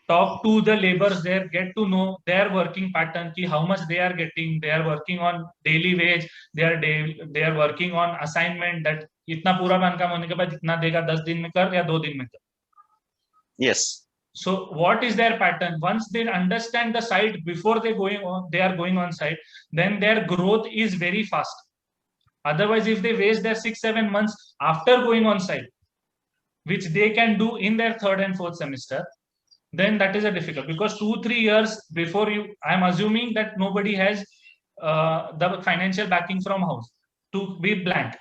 talk to the laborers there, get to know their working pattern, ki how much they are getting, they are working on daily wage, they are working on assignment, that इतना पूरा बांधकाम होने के बाद इतना देगा, 10 दिन में कर या 2 दिन में कर. Yes. So what is their pattern? Once they understand the site before they are going on site, then their growth is very fast. Otherwise, if they waste their 6-7 months after going on site, which they can do in their 3rd and 4th semester, then that is a difficult, because 2-3 years before you, I am assuming that nobody has the financial backing from house to be blank.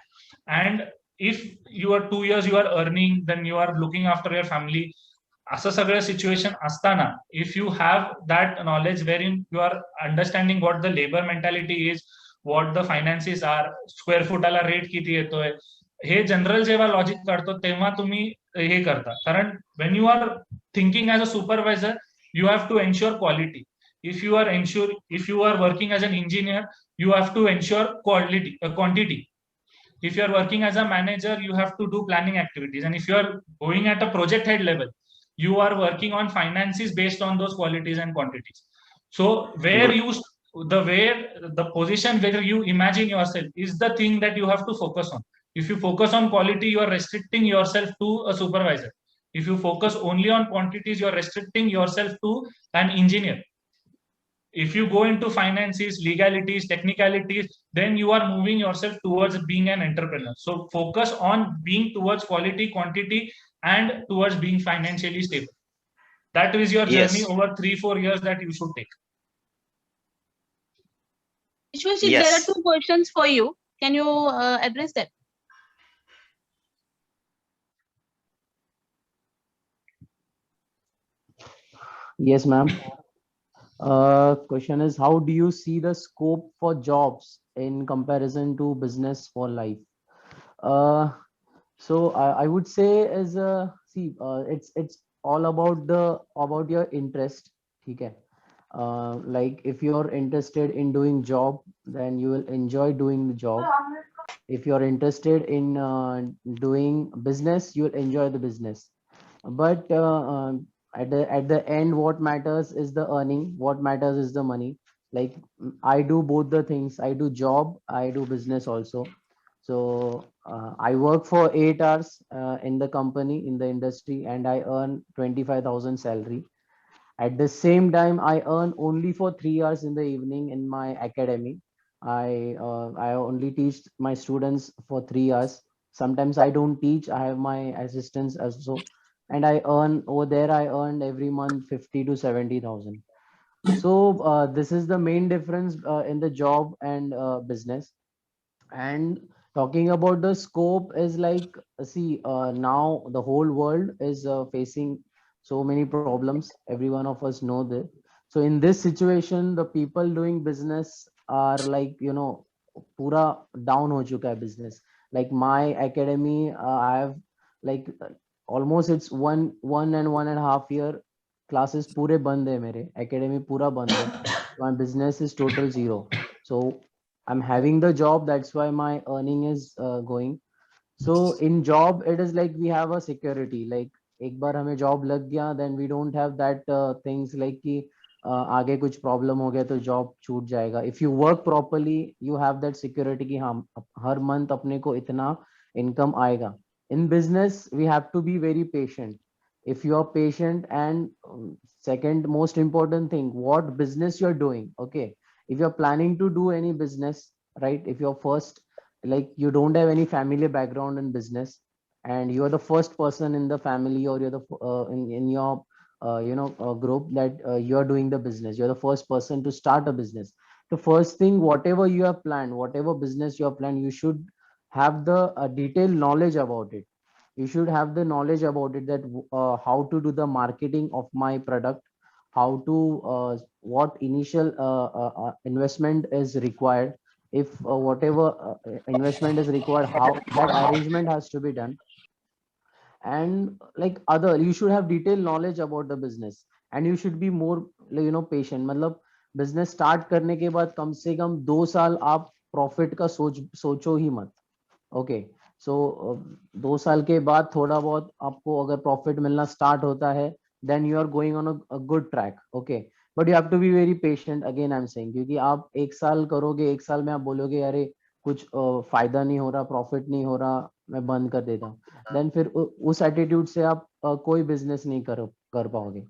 And if you are 2 years you are earning, then you are looking after your family. असं सगळं situation असताना, if you have that knowledge where in you are understanding what the labour mentality is, what the finances are, square फुटाला rate किती येतोय, हे general जेव्हा logic काढतो तेव्हा तुम्ही हे करता. कारण when you are thinking as a supervisor you have to ensure quality. If you are working as an engineer, you have to ensure quantity. If you are working as a manager, you have to do planning activities. And if you are going at a project head level, you are working on finances based on those qualities and quantities. So the position where you imagine yourself is the thing that you have to focus on. If you focus on quality, you are restricting yourself to a supervisor. If you focus only on quantities, you are restricting yourself to an engineer. If you go into finances, legalities, technicalities, then you are moving yourself towards being an entrepreneur. So focus on being towards quality, quantity, and towards being financially stable. That is your journey Yes. over 3-4 years that you should take. Vishwajit, Yes. there are 2 questions for you. Can you address that? Yes, ma'am. Question is, how do you see the scope for jobs in comparison to business for life? So I would say it's all about your interest. Okay. Like if you're interested in doing job, then you will enjoy doing the job. If you're interested in doing business, you'll enjoy the business. But at the end, what matters is the earning. What matters is the money. Like I do both the things. I do job, I do business also. So I work for 8 hours in the company, in the industry, and I earn 25,000 salary. At the same time, I earn only for 3 hours in the evening in my academy. I only teach my students for 3 hours. Sometimes I don't teach. I have my assistants also, and I earn over there. I earn every month 50 to 70,000. So this is the main difference in the job and business. And talking about the scope is like, see, now the whole world is facing so many problems. Every one of us know this. So in this situation, the people doing business are like, pura down ho chuka hai business. Like my academy, I have like almost it's one and 1.5 year classes pure band hai mere academy pura band hai. My business is total zero. So I'm having the job, that's why my earning is going. So in job, it is like we have a security. Like एक बार हमें job लग गया, then we don't have that things like कि आगे कुछ problem हो गया तो job छूट जाएगा. If you work properly, you have that security कि हाँ हर month अपने को इतना income आएगा. In business, we have to be very patient. If you are patient, and second most important thing, what business you're doing. Okay, if you're planning to do any business, right, if you're first, like you don't have any family background in business, and you're the first person in the family, or you're the in your group that you're doing the business, you're the first person to start a business. The first thing, whatever you have planned, whatever business you have planned, you should have the detailed knowledge about it. You should have the knowledge about it, that how to do the marketing of my product, how to what initial investment is required. If whatever investment is required, how that arrangement has to be done. And like other, you should have detailed knowledge about the business, and you should be more patient. मतलब business start करने के बाद कम से कम 2 साल आप profit का सोचो ही मत. Okay, so 2 साल के बाद थोड़ा बहुत आपको अगर profit मिलना start होता है, then you are going on a good track. Okay, but you have to be very patient, again I'm saying, क्योंकि आप 1 साल करोगे, 1 साल में आप बोलोगे अरे कुछ फायदा नहीं हो रहा, प्रॉफिट नहीं हो रहा, मैं बंद कर देता हूँ, देन फिर उस एटीट्यूड से आप कोई बिजनेस नहीं कर पाओगे.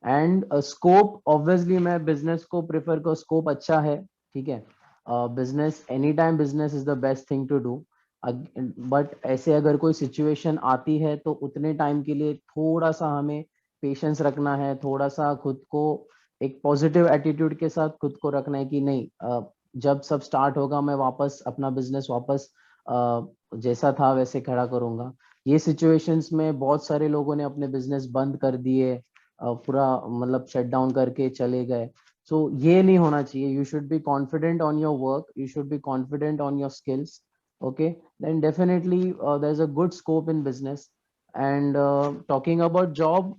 एंड स्कोप, ऑब्वियसली मैं बिजनेस को प्रेफर कर, स्कोप अच्छा है, ठीक है. Business any time, business is the best thing to do. But ऐसे अगर कोई सिचुएशन आती है तो उतने टाइम के लिए थोड़ा सा हमें पेशेंस रखना है, थोड़ा सा खुद को एक पॉजिटिव एटीट्यूड के साथ खुद को रखना है कि नहीं, जब सब स्टार्ट होगा मैं वापस अपना बिजनेस वापस जैसा था वैसे खड़ा करूंगा. ये सिचुएशंस में बहुत सारे लोगों ने अपने बिजनेस बंद कर दिए, पूरा मतलब शट डाउन करके चले गए. सो ये नहीं होना चाहिए. You should be confident on your work, you should be confident on your skills, okay, then definitely there's a good scope in business. And talking about job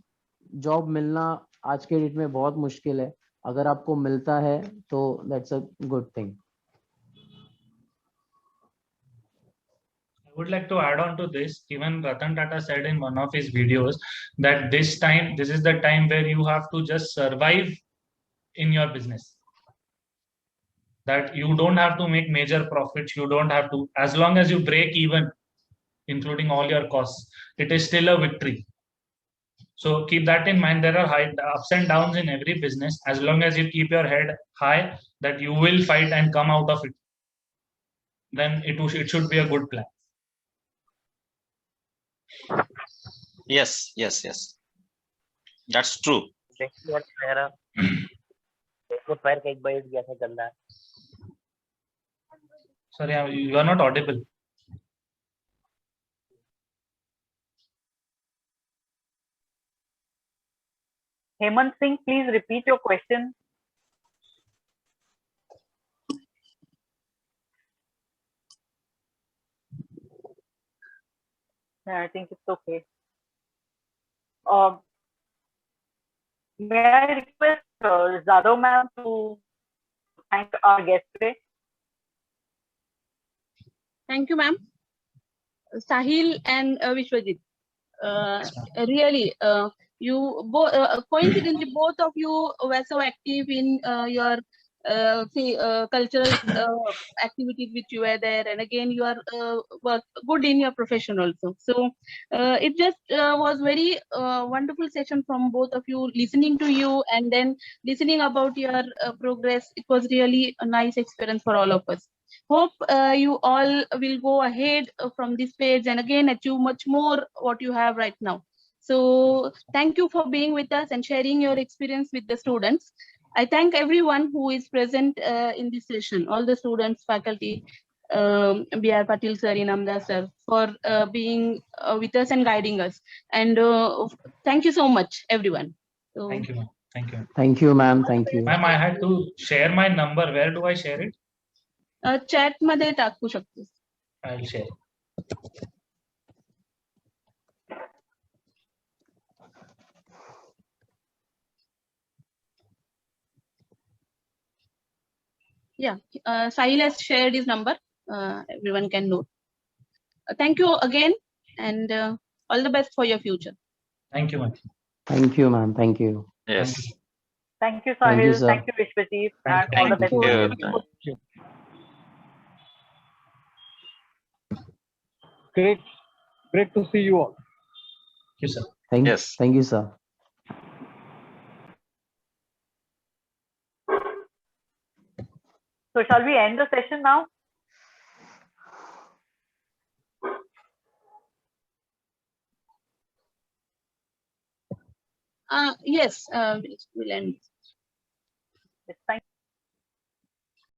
मिलना आज के डेट में बहुत मुश्किल है. अगर आपको मिलता है तो that's a good thing. I would like to add on to this. Even Ratan Tata said in one of his videos that this is the time where you have to just survive in your business. That you don't have to make major profits. You don't have to, as long as you break even, including all your costs, it is still a victory. So keep that in mind. There are ups and downs in every business. As long as you keep your head high, that you will fight and come out of it, then it should be a good plan. Yes, yes, yes. That's true. Sorry, you are not audible. Hemant Singh, please repeat your question. Yeah, I think it's okay. May I request Zado ma'am to thank our guest today? Thank you, ma'am. Sahil and Vishwajit. Really, you both coincidentally both of you were so active in your cultural activities which you were there, and again you are good in your profession also. So it just was very wonderful session from both of you, listening to you and then listening about your progress. It was really a nice experience for all of us. Hope you all will go ahead from this page and again achieve much more what you have right now. So thank you for being with us and sharing your experience with the students. I thank everyone who is present in this session, all the students, faculty, B.R. Patil sir, Inamda sir, for being with us and guiding us. And thank you so much, everyone. So, Thank you, ma'am. Thank you. Thank you, ma'am. Thank you. Ma'am, I had to share my number. Where do I share it? Chat मध्ये टाकू शकतो. I'll share. Yeah, Sahil has shared his number. Everyone can note. Thank you again, and all the best for your future. Thank you, ma'am. Thank you, ma'am. Thank you. Yes. Thank you, Thank you, Sahil. sir. Thank you, Vishwajit. And all the Thank best. you. Great to see you all. Thank you, sir. Yes. Thank you, sir. So shall we end the session now? Yes, we'll end. Yes, thank